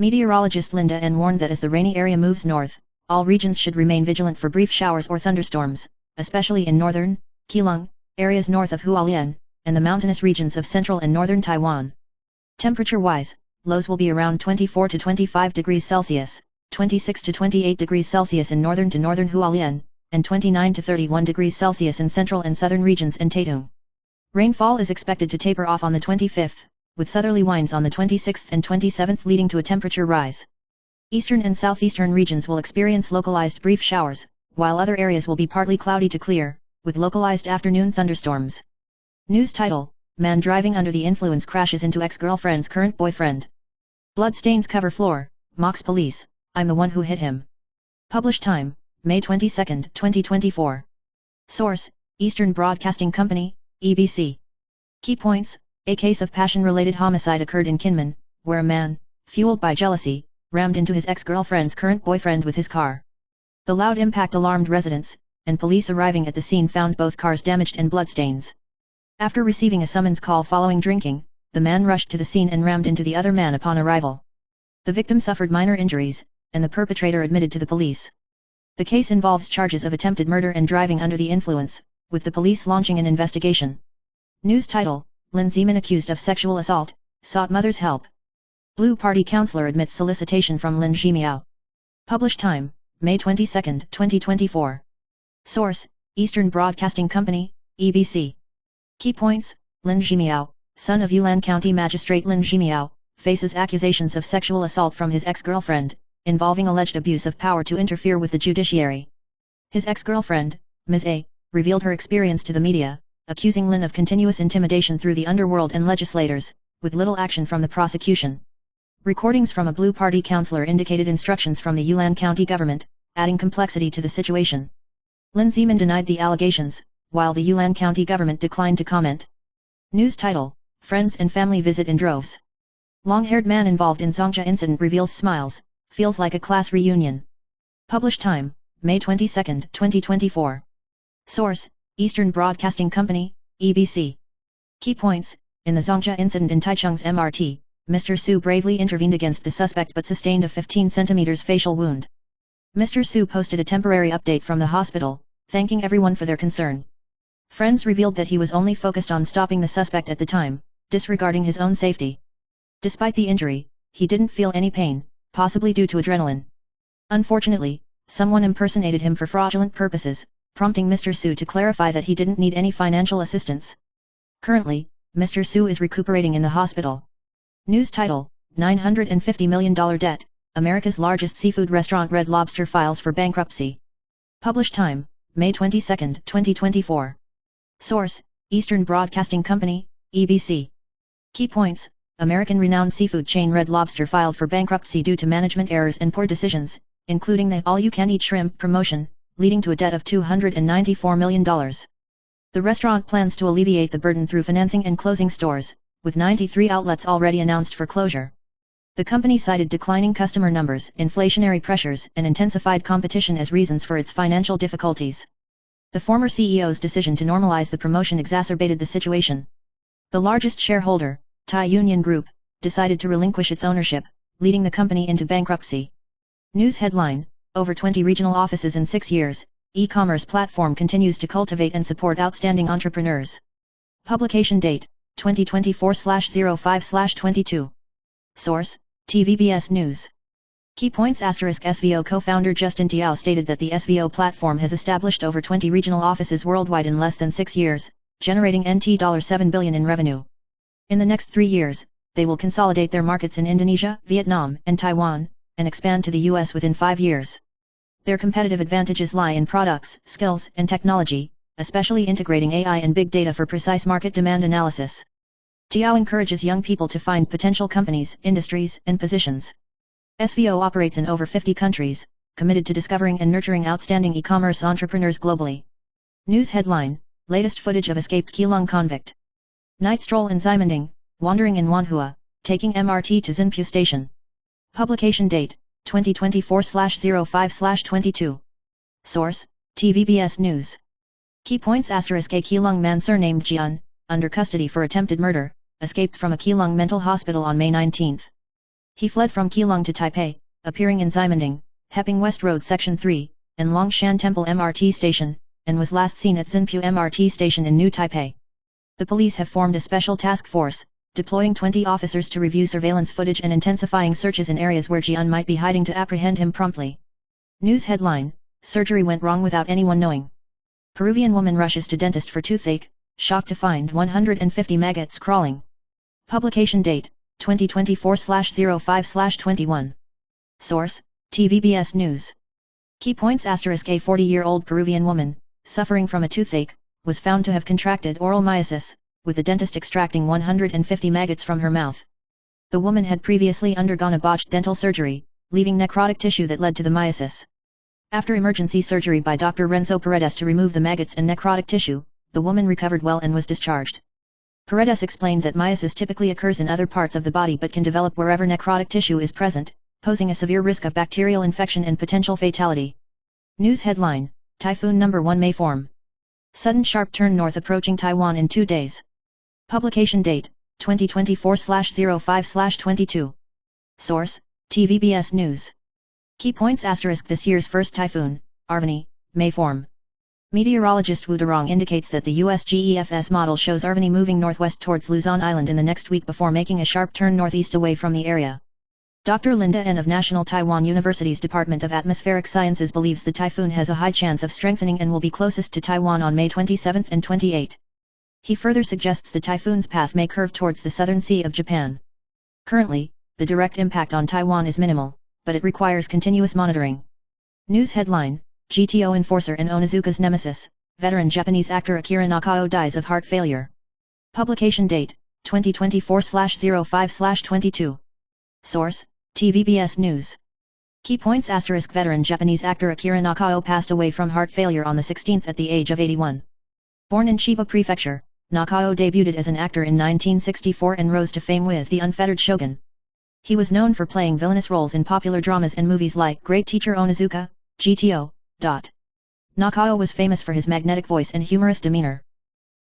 Meteorologist Linda N warned that as the rainy area moves north, all regions should remain vigilant for brief showers or thunderstorms, especially in northern, Keelung, areas north of Hualien, and the mountainous regions of central and northern Taiwan. Temperature-wise, lows will be around 24 to 25 degrees Celsius, 26 to 28 degrees Celsius in northern to northern Hualien, and 29 to 31 degrees Celsius in central and southern regions and Taitung. Rainfall is expected to taper off on the 25th, with southerly winds on the 26th and 27th leading to a temperature rise. Eastern and southeastern regions will experience localized brief showers, while other areas will be partly cloudy to clear, with localized afternoon thunderstorms. News title: Man driving under the influence crashes into ex-girlfriend's current boyfriend. Bloodstains cover floor, mocks police, I'm the one who hit him. Published time: May 22, 2024. Source: Eastern Broadcasting Company, EBC. Key points: a case of passion-related homicide occurred in Kinmen, where a man, fueled by jealousy, rammed into his ex-girlfriend's current boyfriend with his car. The loud impact alarmed residents, and police arriving at the scene found both cars damaged and bloodstains. After receiving a summons call following drinking, the man rushed to the scene and rammed into the other man upon arrival. The victim suffered minor injuries, and the perpetrator admitted to the police. The case involves charges of attempted murder and driving under the influence, with the police launching an investigation. News title: Lin Zeman accused of sexual assault, sought mother's help. Blue Party councillor admits solicitation from Lin Zhimiao. Published time: May 22, 2024. Source: Eastern Broadcasting Company, EBC. Key points: Lin Zhimiao, son of Yulan County Magistrate Lin Zhimiao, faces accusations of sexual assault from his ex-girlfriend, involving alleged abuse of power to interfere with the judiciary. His ex-girlfriend, Ms. A, revealed her experience to the media, accusing Lin of continuous intimidation through the underworld and legislators, with little action from the prosecution. Recordings from a Blue Party councillor indicated instructions from the Yulan County government, adding complexity to the situation. Lin Zeman denied the allegations, while the Yulan County government declined to comment. News title: friends and family visit in droves. Long-haired man involved in Zongja incident reveals smiles, feels like a class reunion. Published time, May 22, 2024. Source, Eastern Broadcasting Company, EBC. Key points: in the Zongja incident in Taichung's MRT, Mr. Su bravely intervened against the suspect but sustained a 15 cm facial wound. Mr. Su posted a temporary update from the hospital, thanking everyone for their concern. Friends revealed that he was only focused on stopping the suspect at the time, disregarding his own safety. Despite the injury, he didn't feel any pain, possibly due to adrenaline. Unfortunately, someone impersonated him for fraudulent purposes, prompting Mr. Su to clarify that he didn't need any financial assistance. Currently, Mr. Su is recuperating in the hospital. News title: $950 million debt, America's largest seafood restaurant Red Lobster files for bankruptcy. Published time, May 22, 2024. Source, Eastern Broadcasting Company, EBC. Key points: American renowned seafood chain Red Lobster filed for bankruptcy due to management errors and poor decisions, including the all-you-can-eat shrimp promotion, leading to a debt of $294 million. The restaurant plans to alleviate the burden through financing and closing stores, with 93 outlets already announced for closure. The company cited declining customer numbers, inflationary pressures, and intensified competition as reasons for its financial difficulties. The former CEO's decision to normalize the promotion exacerbated the situation. The largest shareholder, Thai Union Group, decided to relinquish its ownership, leading the company into bankruptcy. News headline: over 20 regional offices in 6 years, e-commerce platform continues to cultivate and support outstanding entrepreneurs. Publication date: 2024/05/22. Source, TVBS News. Key points: SVO co-founder Justin Tiao stated that the SVO platform has established over 20 regional offices worldwide in less than 6 years, generating $7 billion in revenue. In the next 3 years, they will consolidate their markets in Indonesia, Vietnam, and Taiwan, and expand to the US within 5 years. Their competitive advantages lie in products, skills, and technology, especially integrating AI and big data for precise market demand analysis. Tiao encourages young people to find potential companies, industries, and positions. SVO operates in over 50 countries, committed to discovering and nurturing outstanding e-commerce entrepreneurs globally. News headline: latest footage of escaped Keelung convict. Night stroll in Ximending, wandering in Wanhua, taking MRT to Xinpu Station. Publication date: 2024/05/22. Source, TVBS News. Key points: A Keelung man surnamed Jian, under custody for attempted murder, escaped from a Keelung mental hospital on May 19. He fled from Keelung to Taipei, appearing in Ximending, Heping West Road Section 3, and Longshan Temple MRT Station, and was last seen at Xinpu MRT Station in New Taipei. The police have formed a special task force, deploying 20 officers to review surveillance footage and intensifying searches in areas where Jian might be hiding to apprehend him promptly. News headline: surgery went wrong without anyone knowing. Peruvian woman rushes to dentist for toothache, shocked to find 150 maggots crawling. Publication date: 2024/05/21. Source, TVBS News. Key points: A 40-year-old Peruvian woman, suffering from a toothache, was found to have contracted oral myiasis, with the dentist extracting 150 maggots from her mouth. The woman had previously undergone a botched dental surgery, leaving necrotic tissue that led to the myiasis. After emergency surgery by Dr. Renzo Paredes to remove the maggots and necrotic tissue, the woman recovered well and was discharged. Paredes explained that myiasis typically occurs in other parts of the body but can develop wherever necrotic tissue is present, posing a severe risk of bacterial infection and potential fatality. News headline: Typhoon No. 1 may form. Sudden sharp turn north approaching Taiwan in 2 days. Publication date: 2024/05/22. Source, TVBS News. Key points: this year's first typhoon, Arvani, may form. Meteorologist Wu Durong indicates that the USGEFS model shows Arvani moving northwest towards Luzon Island in the next week before making a sharp turn northeast away from the area. Dr. Linda N. of National Taiwan University's Department of Atmospheric Sciences believes the typhoon has a high chance of strengthening and will be closest to Taiwan on May 27 and 28. He further suggests the typhoon's path may curve towards the southern sea of Japan. Currently, the direct impact on Taiwan is minimal, but it requires continuous monitoring. News headline: GTO enforcer and Onizuka's nemesis, veteran Japanese actor Akira Nakao dies of heart failure. Publication date: 2024/05/22. Source, TVBS News. Key points: veteran Japanese actor Akira Nakao passed away from heart failure on the 16th at the age of 81. Born in Chiba Prefecture, Nakao debuted as an actor in 1964 and rose to fame with The Unfettered Shogun. He was known for playing villainous roles in popular dramas and movies like Great Teacher Onizuka, GTO. Nakao was famous for his magnetic voice and humorous demeanor.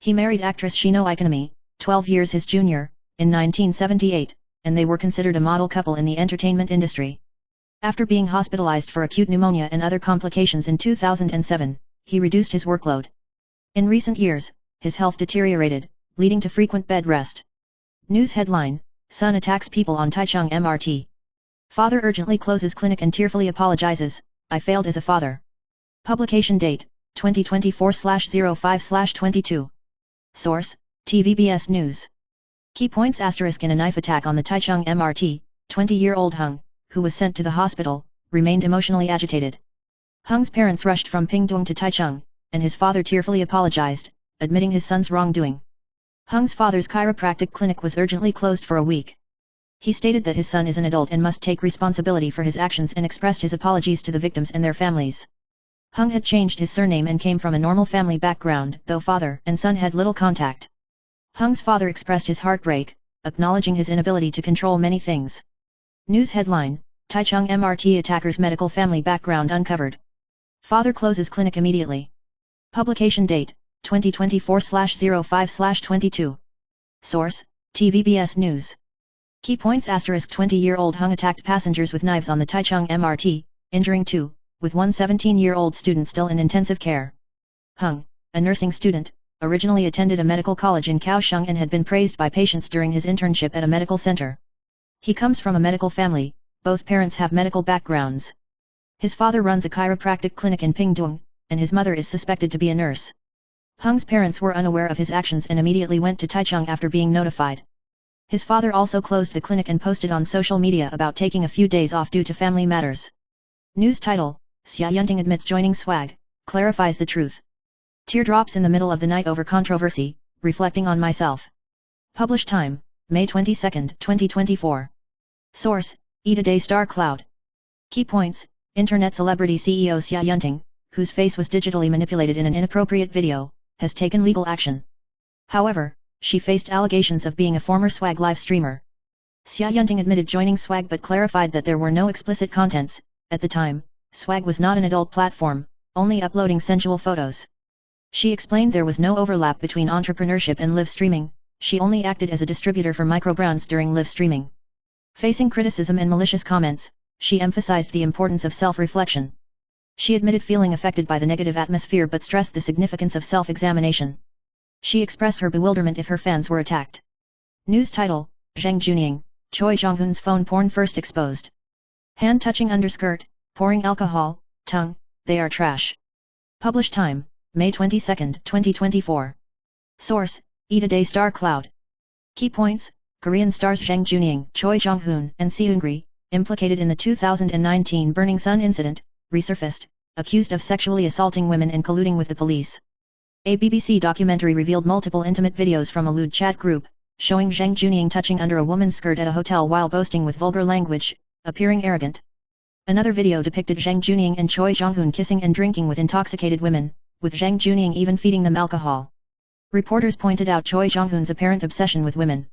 He married actress Shino Ikonami, 12 years his junior, in 1978, and they were considered a model couple in the entertainment industry. After being hospitalized for acute pneumonia and other complications in 2007, he reduced his workload. In recent years, his health deteriorated, leading to frequent bed rest. News headline: Son attacks people on Taichung MRT. Father urgently closes clinic and tearfully apologizes, "I failed as a father." Publication date: 2024/05/22. Source: TVBS News. Key points: in a knife attack on the Taichung MRT, 20-year-old Hung, who was sent to the hospital, remained emotionally agitated. Hung's parents rushed from Pingtung to Taichung, and his father tearfully apologized, admitting his son's wrongdoing. Hung's father's chiropractic clinic was urgently closed for a week. He stated that his son is an adult and must take responsibility for his actions and expressed his apologies to the victims and their families. Hung had changed his surname and came from a normal family background, though father and son had little contact. Hung's father expressed his heartbreak, acknowledging his inability to control many things. News headline: Taichung MRT attacker's medical family background uncovered. Father closes clinic immediately. Publication date: 2024/05/22. Source: TVBS News. Key points: 20-year-old Hung attacked passengers with knives on the Taichung MRT, injuring 2, with one 17-year-old student still in intensive care. Hung, a nursing student, originally attended a medical college in Kaohsiung and had been praised by patients during his internship at a medical center. He comes from a medical family, both parents have medical backgrounds. His father runs a chiropractic clinic in Pingtung, and his mother is suspected to be a nurse. Hung's parents were unaware of his actions and immediately went to Taichung after being notified. His father also closed the clinic and posted on social media about taking a few days off due to family matters. News title: Xia Yunting admits joining swag, clarifies the truth. Teardrops in the middle of the night over controversy, reflecting on myself. Published time: May 22, 2024. Source: Today Star Cloud. Key points: Internet celebrity CEO Xia Yunting, whose face was digitally manipulated in an inappropriate video, has taken legal action. However, she faced allegations of being a former swag live streamer. Xia Yunting admitted joining swag but clarified that there were no explicit contents. At the time, swag was not an adult platform, only uploading sensual photos. She explained there was no overlap between entrepreneurship and live streaming, she only acted as a distributor for microbrands during live streaming. Facing criticism and malicious comments, she emphasized the importance of self-reflection. She admitted feeling affected by the negative atmosphere but stressed the significance of self-examination. She expressed her bewilderment if her fans were attacked. News title: Zhang Junying, Choi Jong-hoon's phone porn first exposed. Hand touching underskirt, pouring alcohol, tongue, they are trash. Published time: May 22, 2024. Source: Today Star Cloud. Key points: Korean stars Zhang Junying, Choi Jong-hoon, and Seungri, implicated in the 2019 Burning Sun incident, resurfaced, accused of sexually assaulting women and colluding with the police. A BBC documentary revealed multiple intimate videos from a lewd chat group, showing Zhang Junying touching under a woman's skirt at a hotel while boasting with vulgar language, appearing arrogant. Another video depicted Zhang Junying and Choi Jong-hoon kissing and drinking with intoxicated women, with Zhang Junying even feeding them alcohol. Reporters pointed out Choi Jong-hoon's apparent obsession with women.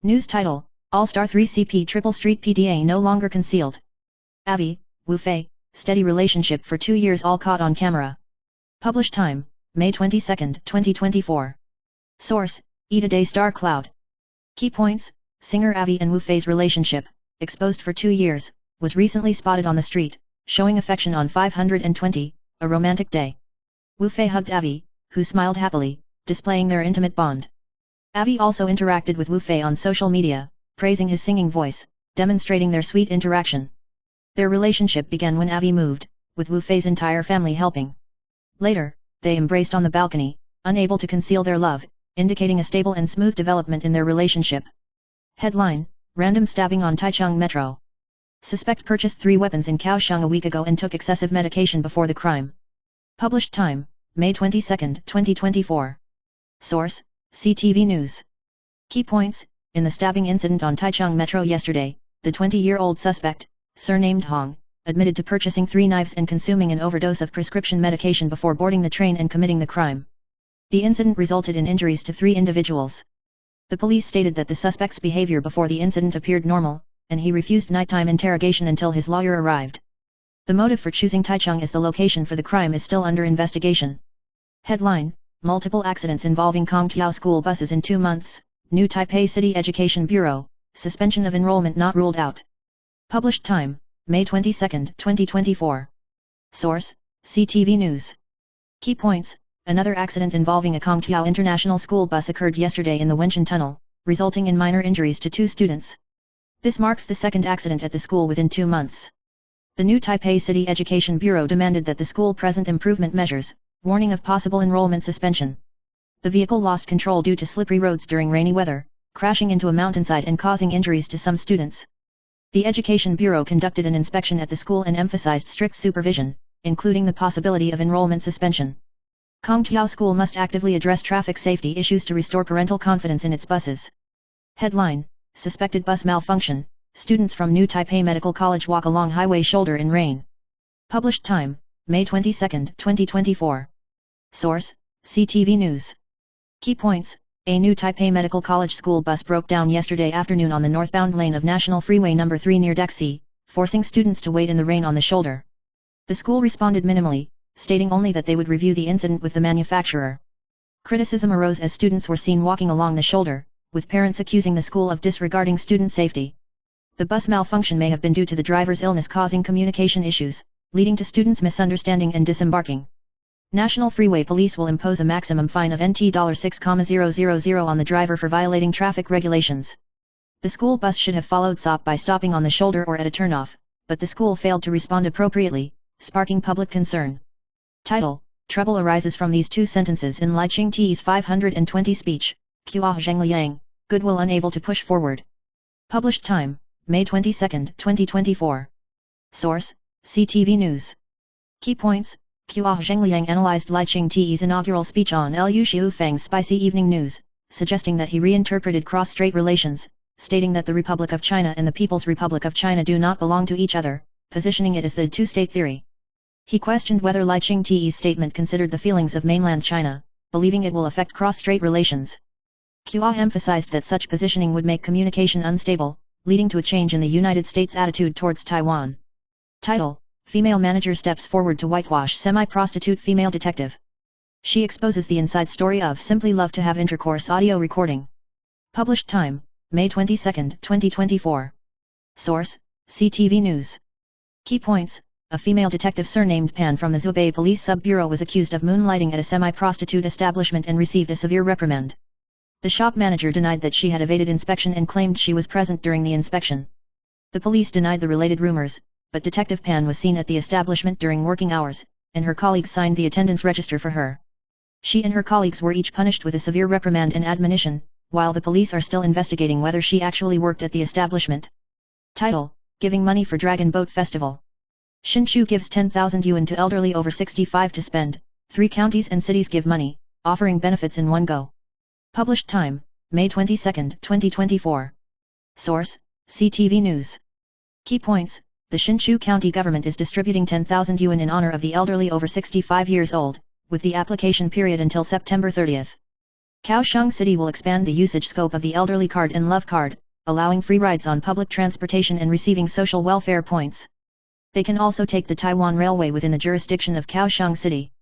News title: All-Star 3 CP Triple Street PDA no longer concealed. Avi, Wu Fei, steady relationship for 2 years all caught on camera. Published time: May 22, 2024. Source: Today Star Cloud. Key points: Singer Avi and Wu Fei's relationship, exposed for 2 years, was recently spotted on the street, showing affection on 520, a romantic day. Wu Fei hugged Avi, who smiled happily, displaying their intimate bond. Avi also interacted with Wu Fei on social media, praising his singing voice, demonstrating their sweet interaction. Their relationship began when Avi moved, with Wu Fei's entire family helping. Later, they embraced on the balcony, unable to conceal their love, indicating a stable and smooth development in their relationship. Headline: Random stabbing on Taichung Metro. Suspect purchased 3 weapons in Kaohsiung a week ago and took excessive medication before the crime. Published time: May 22, 2024. Source: CTV News. Key points: In the stabbing incident on Taichung Metro yesterday, the 20-year-old suspect, surnamed Hong, admitted to purchasing 3 knives and consuming an overdose of prescription medication before boarding the train and committing the crime. The incident resulted in injuries to 3 individuals. The police stated that the suspect's behavior before the incident appeared normal, and he refused nighttime interrogation until his lawyer arrived. The motive for choosing Taichung as the location for the crime is still under investigation. Headline: Multiple accidents involving Kongqiao school buses in 2 months, New Taipei City Education Bureau, suspension of enrollment not ruled out. Published time: May 22, 2024. Source: CTV News. Key points: Another accident involving a Kongqiao International School bus occurred yesterday in the Wenshan Tunnel, resulting in minor injuries to 2 students. This marks the second accident at the school within 2 months. The New Taipei City Education Bureau demanded that the school present improvement measures, warning of possible enrollment suspension. The vehicle lost control due to slippery roads during rainy weather, crashing into a mountainside and causing injuries to some students. The Education Bureau conducted an inspection at the school and emphasized strict supervision, including the possibility of enrollment suspension. Kongqiao School must actively address traffic safety issues to restore parental confidence in its buses. Headline: Suspected bus malfunction, students from New Taipei Medical College walk along highway shoulder in rain. Published time: May 22, 2024. Source: CTV News. Key points: A New Taipei Medical College school bus broke down yesterday afternoon on the northbound lane of National Freeway No. 3 near Dexi, forcing students to wait in the rain on the shoulder. The school responded minimally, stating only that they would review the incident with the manufacturer. Criticism arose as students were seen walking along the shoulder, with parents accusing the school of disregarding student safety. The bus malfunction may have been due to the driver's illness causing communication issues, leading to students misunderstanding and disembarking. National Freeway Police will impose a maximum fine of NT $6,000 on the driver for violating traffic regulations. The school bus should have followed SOP by stopping on the shoulder or at a turnoff, but the school failed to respond appropriately, sparking public concern. Title: Trouble arises from these 2 sentences in Lai Ching-T's 520 speech, Qia Zhengliang, Goodwill unable to push forward. Published time: May 22, 2024. Source: CTV News. Key points: Qia Zhengliang analyzed Lai Ching-T's inaugural speech on Liu Xiufeng's Spicy Evening News, suggesting that he reinterpreted cross-strait relations, stating that the Republic of China and the People's Republic of China do not belong to each other, positioning it as the two-state theory. He questioned whether Lai Ching-T's statement considered the feelings of mainland China, believing it will affect cross-strait relations. Qia emphasized that such positioning would make communication unstable, leading to a change in the United States' attitude towards Taiwan. Title: Female manager steps forward to whitewash semi-prostitute female detective. She exposes the inside story of Simply Love to Have Intercourse audio recording. Published time: May 22, 2024. Source: CTV News. Key points: A female detective surnamed Pan from the Zhubei Police Sub-Bureau was accused of moonlighting at a semi-prostitute establishment and received a severe reprimand. The shop manager denied that she had evaded inspection and claimed she was present during the inspection. The police denied the related rumors, but Detective Pan was seen at the establishment during working hours, and her colleagues signed the attendance register for her. She and her colleagues were each punished with a severe reprimand and admonition, while the police are still investigating whether she actually worked at the establishment. Title: Giving Money for Dragon Boat Festival. Hsinchu gives 10,000 yuan to elderly over 65 to spend, 3 counties and cities give money, offering benefits in one go. Published time: May 22, 2024. Source: CTV News. Key points: The Hsinchu County government is distributing 10,000 yuan in honor of the elderly over 65 years old, with the application period until September 30. Kaohsiung City will expand the usage scope of the Elderly Card and Love Card, allowing free rides on public transportation and receiving social welfare points. They can also take the Taiwan Railway within the jurisdiction of Kaohsiung City.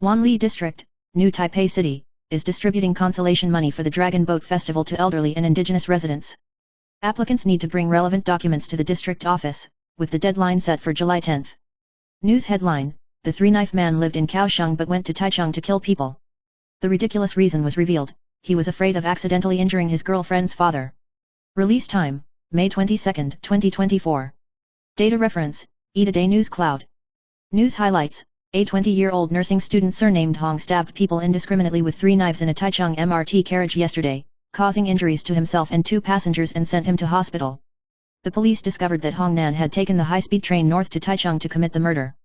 Wanli District, New Taipei City, is distributing consolation money for the Dragon Boat Festival to elderly and indigenous residents. Applicants need to bring relevant documents to the district office, with the deadline set for July 10. News headline: The three-knife man lived in Kaohsiung but went to Taichung to kill people. The ridiculous reason was revealed: he was afraid of accidentally injuring his girlfriend's father. Release time: May 22, 2024. Data reference: Edaday News Cloud. News highlights: A 20-year-old nursing student surnamed Hong stabbed people indiscriminately with 3 knives in a Taichung MRT carriage yesterday, causing injuries to himself and 2 passengers and sent him to hospital. The police discovered that Hong Nan had taken the high-speed train north to Taichung to commit the murder.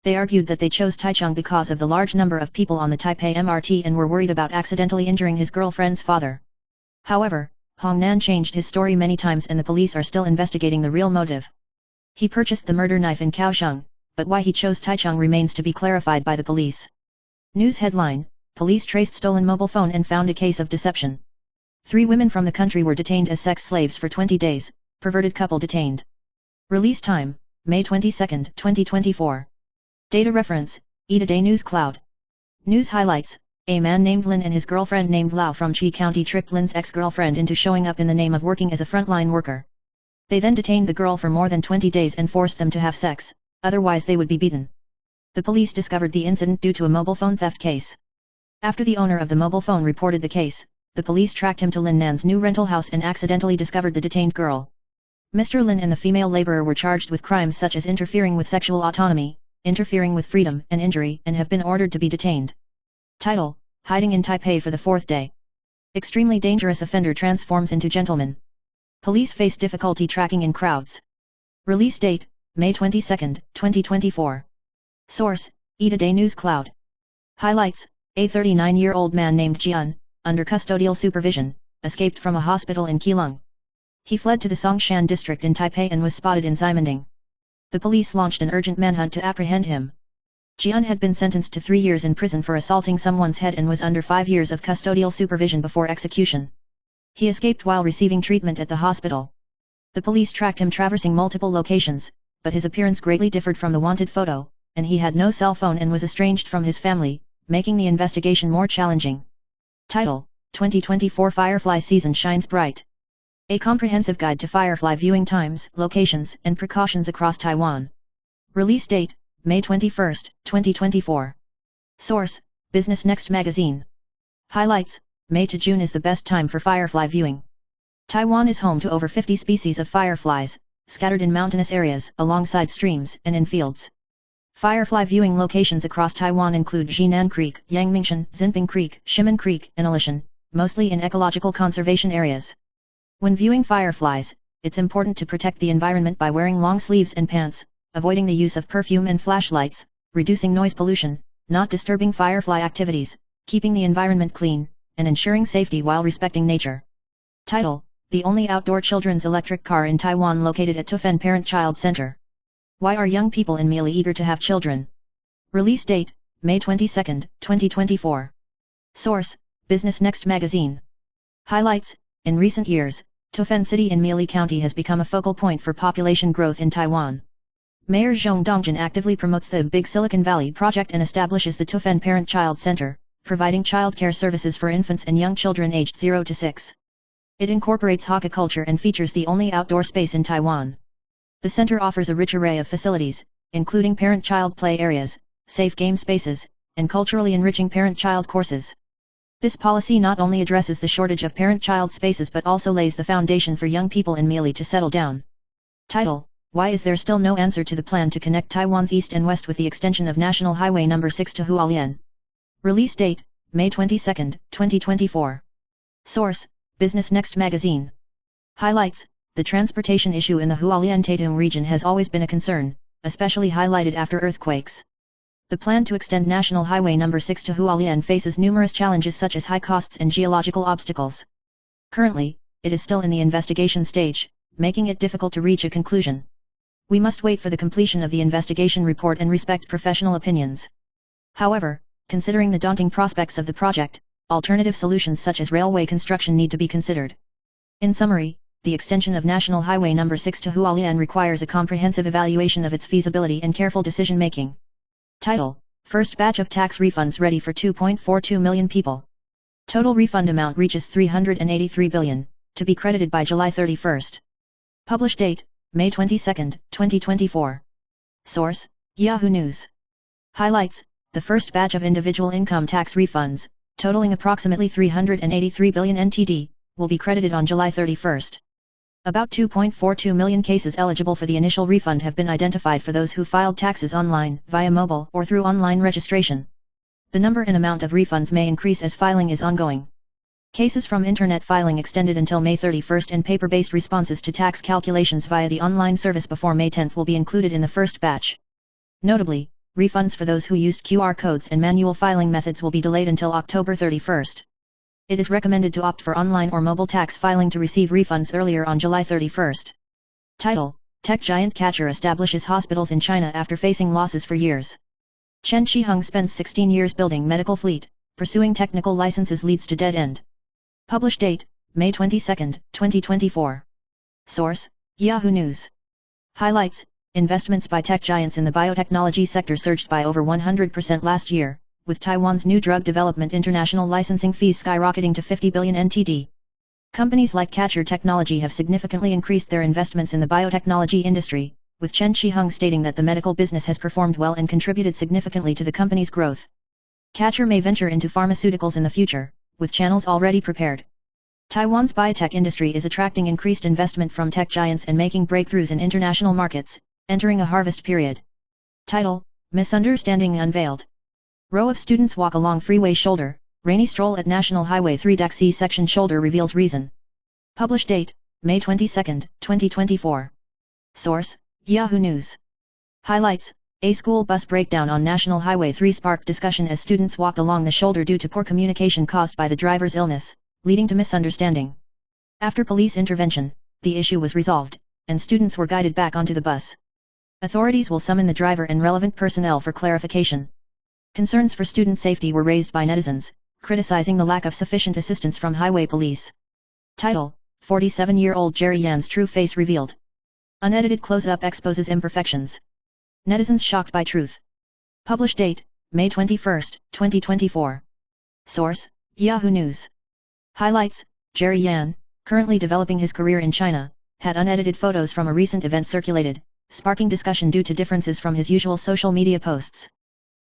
They argued that they chose Taichung because of the large number of people on the Taipei MRT and were worried about accidentally injuring his girlfriend's father. However, Hong Nan changed his story many times and the police are still investigating the real motive. He purchased the murder knife in Kaohsiung, but why he chose Taichung remains to be clarified by the police. News headline: police traced stolen mobile phone and found a case of deception. 3 women from the country were detained as sex slaves for 20 days, perverted couple detained. Release time, May 22, 2024. Data reference, Today News Cloud. News highlights, a man named Lin and his girlfriend named Lau from Chi County tricked Lin's ex-girlfriend into showing up in the name of working as a frontline worker. They then detained the girl for more than 20 days and forced them to have sex, otherwise they would be beaten. The police discovered the incident due to a mobile phone theft case. After the owner of the mobile phone reported the case, the police tracked him to Lin Nan's new rental house and accidentally discovered the detained girl. Mr. Lin and the female laborer were charged with crimes such as interfering with sexual autonomy, interfering with freedom and injury, and have been ordered to be detained. Title: Hiding in Taipei for the 4th day. Extremely dangerous offender transforms into gentleman. Police face difficulty tracking in crowds. Release date, May 22, 2024. Source, Today News Cloud. Highlights: a 39-year-old man named Jian, under custodial supervision, escaped from a hospital in Keelung. He fled to the Songshan district in Taipei and was spotted in Ximanding. The police launched an urgent manhunt to apprehend him. Jian had been sentenced to 3 years in prison for assaulting someone's head and was under 5 years of custodial supervision before execution. He escaped while receiving treatment at the hospital. The police tracked him traversing multiple locations, but his appearance greatly differed from the wanted photo, and he had no cell phone and was estranged from his family, making the investigation more challenging. Title: 2024 Firefly Season Shines Bright. A comprehensive guide to firefly viewing times, locations, and precautions across Taiwan. Release date, May 21, 2024. Source, Business Next Magazine. Highlights: May to June is the best time for firefly viewing. Taiwan is home to over 50 species of fireflies, scattered in mountainous areas, alongside streams, and in fields. Firefly viewing locations across Taiwan include Jinan Creek, Yangmingshan, Xinping Creek, Shimen Creek, and Alishan, mostly in ecological conservation areas. When viewing fireflies, it's important to protect the environment by wearing long sleeves and pants, avoiding the use of perfume and flashlights, reducing noise pollution, not disturbing firefly activities, keeping the environment clean, and ensuring safety while respecting nature. Title: The only outdoor children's electric car in Taiwan located at Tufen Parent-Child Center. Why are young people in Mili eager to have children? Release date, May 22, 2024. Source, Business Next Magazine. Highlights: In recent years, Tufen City in Mili County has become a focal point for population growth in Taiwan. Mayor Zhong Dongjin actively promotes the Big Silicon Valley project and establishes the Tufen Parent-Child Center, providing childcare services for infants and young children aged 0 to 6. It incorporates Hakka culture and features the only outdoor space in Taiwan. The center offers a rich array of facilities, including parent-child play areas, safe game spaces, and culturally enriching parent-child courses. This policy not only addresses the shortage of parent-child spaces but also lays the foundation for young people in Mili to settle down. Title: Why is there still no answer to the plan to connect Taiwan's east and west with the extension of National Highway No. 6 to Hualien? Release date, May 22, 2024. Source, Business Next Magazine. Highlights: The transportation issue in the Hualien-Taitung region has always been a concern, especially highlighted after earthquakes. The plan to extend National Highway No. 6 to Hualien faces numerous challenges such as high costs and geological obstacles. Currently, it is still in the investigation stage, making it difficult to reach a conclusion. We must wait for the completion of the investigation report and respect professional opinions. However, considering the daunting prospects of the project, alternative solutions such as railway construction need to be considered. In summary, the extension of National Highway No. 6 to Hualien requires a comprehensive evaluation of its feasibility and careful decision-making. Title: First batch of tax refunds ready for 2.42 million people. Total refund amount reaches 383 billion, to be credited by July 31. Publish date, May 22, 2024. Source, Yahoo News. Highlights: The first batch of individual income tax refunds, totaling approximately 383 billion NTD, will be credited on July 31. About 2.42 million cases eligible for the initial refund have been identified for those who filed taxes online, via mobile, or through online registration. The number and amount of refunds may increase as filing is ongoing. Cases from internet filing extended until May 31 and paper-based responses to tax calculations via the online service before May 10 will be included in the first batch. Notably, refunds for those who used QR codes and manual filing methods will be delayed until October 31. It is recommended to opt for online or mobile tax filing to receive refunds earlier on July 31. Title: Tech giant Catcher establishes hospitals in China after facing losses for years. Chen Qiheng spends 16 years building medical fleet, pursuing technical licenses leads to dead end. Publish date, May 22, 2024. Source, Yahoo News. Highlights, investments by tech giants in the biotechnology sector surged by over 100% last year, with Taiwan's new drug development international licensing fees skyrocketing to 50 billion NTD. Companies like Catcher Technology have significantly increased their investments in the biotechnology industry, with Chen Qiheng stating that the medical business has performed well and contributed significantly to the company's growth. Catcher may venture into pharmaceuticals in the future, with channels already prepared. Taiwan's biotech industry is attracting increased investment from tech giants and making breakthroughs in international markets, entering a harvest period. Title, Misunderstanding Unveiled. Row of students walk along freeway shoulder, rainy stroll at National Highway 3 C section shoulder reveals reason. Publish date, May 22, 2024. Source, Yahoo News. Highlights, a school bus breakdown on National Highway 3 sparked discussion as students walked along the shoulder due to poor communication caused by the driver's illness, leading to misunderstanding. After police intervention, the issue was resolved, and students were guided back onto the bus. Authorities will summon the driver and relevant personnel for clarification. Concerns for student safety were raised by netizens, criticizing the lack of sufficient assistance from highway police. Title, 47-year-old Jerry Yan's true face revealed. Unedited close-up exposes imperfections. Netizens shocked by truth. Publish date, May 21, 2024. Source, Yahoo News. Highlights, Jerry Yan, currently developing his career in China, had unedited photos from a recent event circulated, sparking discussion due to differences from his usual social media posts.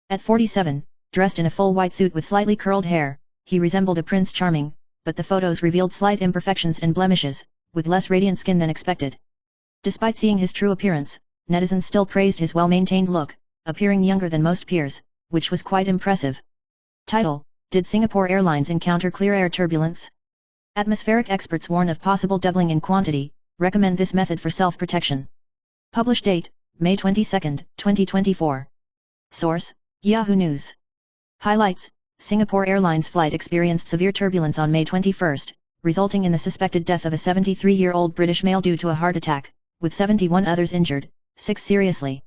At 47, dressed in a full white suit with slightly curled hair, he resembled a Prince Charming, but the photos revealed slight imperfections and blemishes, with less radiant skin than expected. Despite seeing his true appearance, netizens still praised his well-maintained look, appearing younger than most peers, which was quite impressive. Title, Did Singapore Airlines encounter clear air turbulence? Atmospheric experts warn of possible doubling in quantity, recommend this method for self-protection. Publish date, May 22, 2024. Source, Yahoo News. Highlights, Singapore Airlines flight experienced severe turbulence on May 21, resulting in the suspected death of a 73-year-old British male due to a heart attack, with 71 others injured, 6 seriously.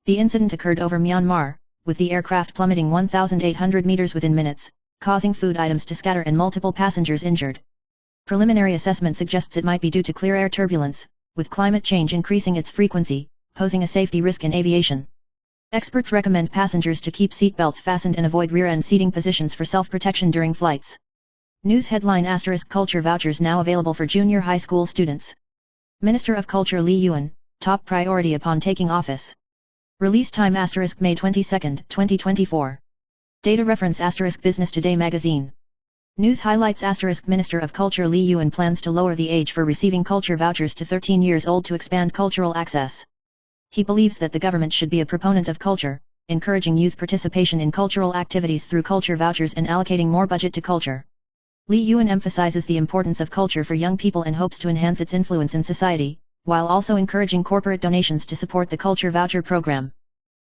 The incident occurred over Myanmar, with the aircraft plummeting 1,800 meters within minutes, causing food items to scatter and multiple passengers injured. Preliminary assessment suggests it might be due to clear air turbulence, with climate change increasing its frequency, posing a safety risk in aviation. Experts recommend passengers to keep seatbelts fastened and avoid rear-end seating positions for self-protection during flights. News headline: Culture vouchers now available for junior high school students. Minister of Culture Li Yuan, top priority upon taking office. Release time: May 22, 2024. Data reference: Business Today magazine. News highlights: Minister of Culture Li Yuan plans to lower the age for receiving culture vouchers to 13 years old to expand cultural access. He believes that the government should be a proponent of culture, encouraging youth participation in cultural activities through culture vouchers and allocating more budget to culture. Li Yuan emphasizes the importance of culture for young people and hopes to enhance its influence in society, while also encouraging corporate donations to support the culture voucher program.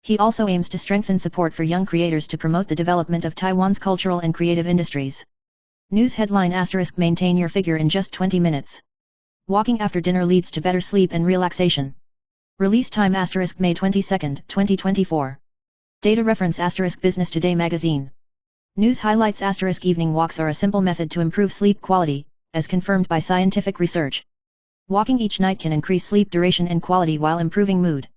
He also aims to strengthen support for young creators to promote the development of Taiwan's cultural and creative industries. News headline: Maintain your figure in just 20 minutes. Walking after dinner leads to better sleep and relaxation. Release time: May 22, 2024. Data reference: Business Today magazine. News highlights: Evening walks are a simple method to improve sleep quality, as confirmed by scientific research. Walking each night can increase sleep duration and quality while improving mood.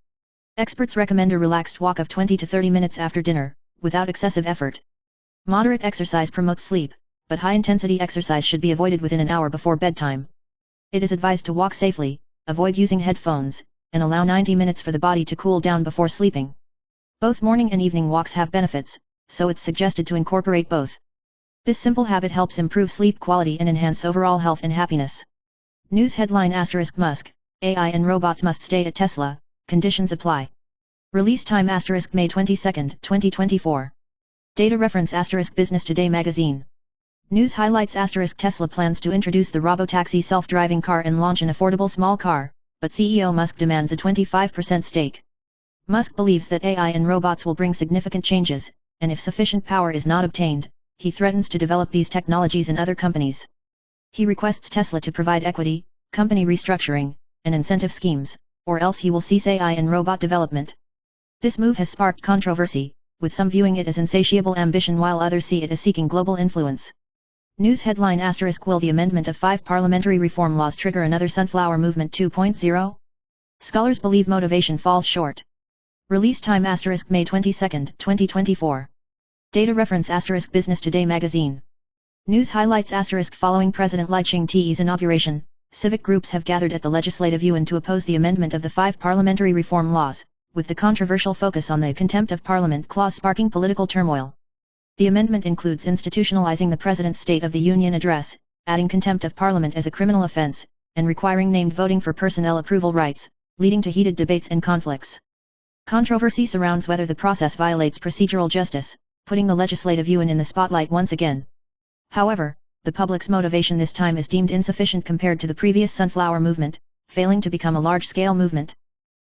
Experts recommend a relaxed walk of 20 to 30 minutes after dinner, without excessive effort. Moderate exercise promotes sleep, but high-intensity exercise should be avoided within an hour before bedtime. It is advised to walk safely, avoid using headphones, and allow 90 minutes for the body to cool down before sleeping. Both morning and evening walks have benefits, so it's suggested to incorporate both. This simple habit helps improve sleep quality and enhance overall health and happiness. News headline: Musk, AI and robots must stay at Tesla, conditions apply. Release time: May 22, 2024. Data reference: Business Today magazine. News highlights: Tesla plans to introduce the robotaxi self-driving car and launch an affordable small car, but CEO Musk demands a 25% stake. Musk believes that AI and robots will bring significant changes, and if sufficient power is not obtained, he threatens to develop these technologies in other companies. He requests Tesla to provide equity, company restructuring, and incentive schemes, or else he will cease AI and robot development. This move has sparked controversy, with some viewing it as insatiable ambition while others see it as seeking global influence. News headline ** Will the amendment of 5 parliamentary reform laws trigger another Sunflower Movement 2.0? Scholars believe motivation falls short. Release time * May 22, 2024. Data reference * Business Today magazine. News highlights * Following President Lai Ching-te's inauguration, civic groups have gathered at the Legislative Yuan to oppose the amendment of the 5 parliamentary reform laws, with the controversial focus on the Contempt of Parliament clause sparking political turmoil. The amendment includes institutionalizing the President's State of the Union address, adding contempt of Parliament as a criminal offense, and requiring named voting for personnel approval rights, leading to heated debates and conflicts. Controversy surrounds whether the process violates procedural justice, putting the Legislative Yuan in the spotlight once again. However, the public's motivation this time is deemed insufficient compared to the previous Sunflower Movement, failing to become a large-scale movement.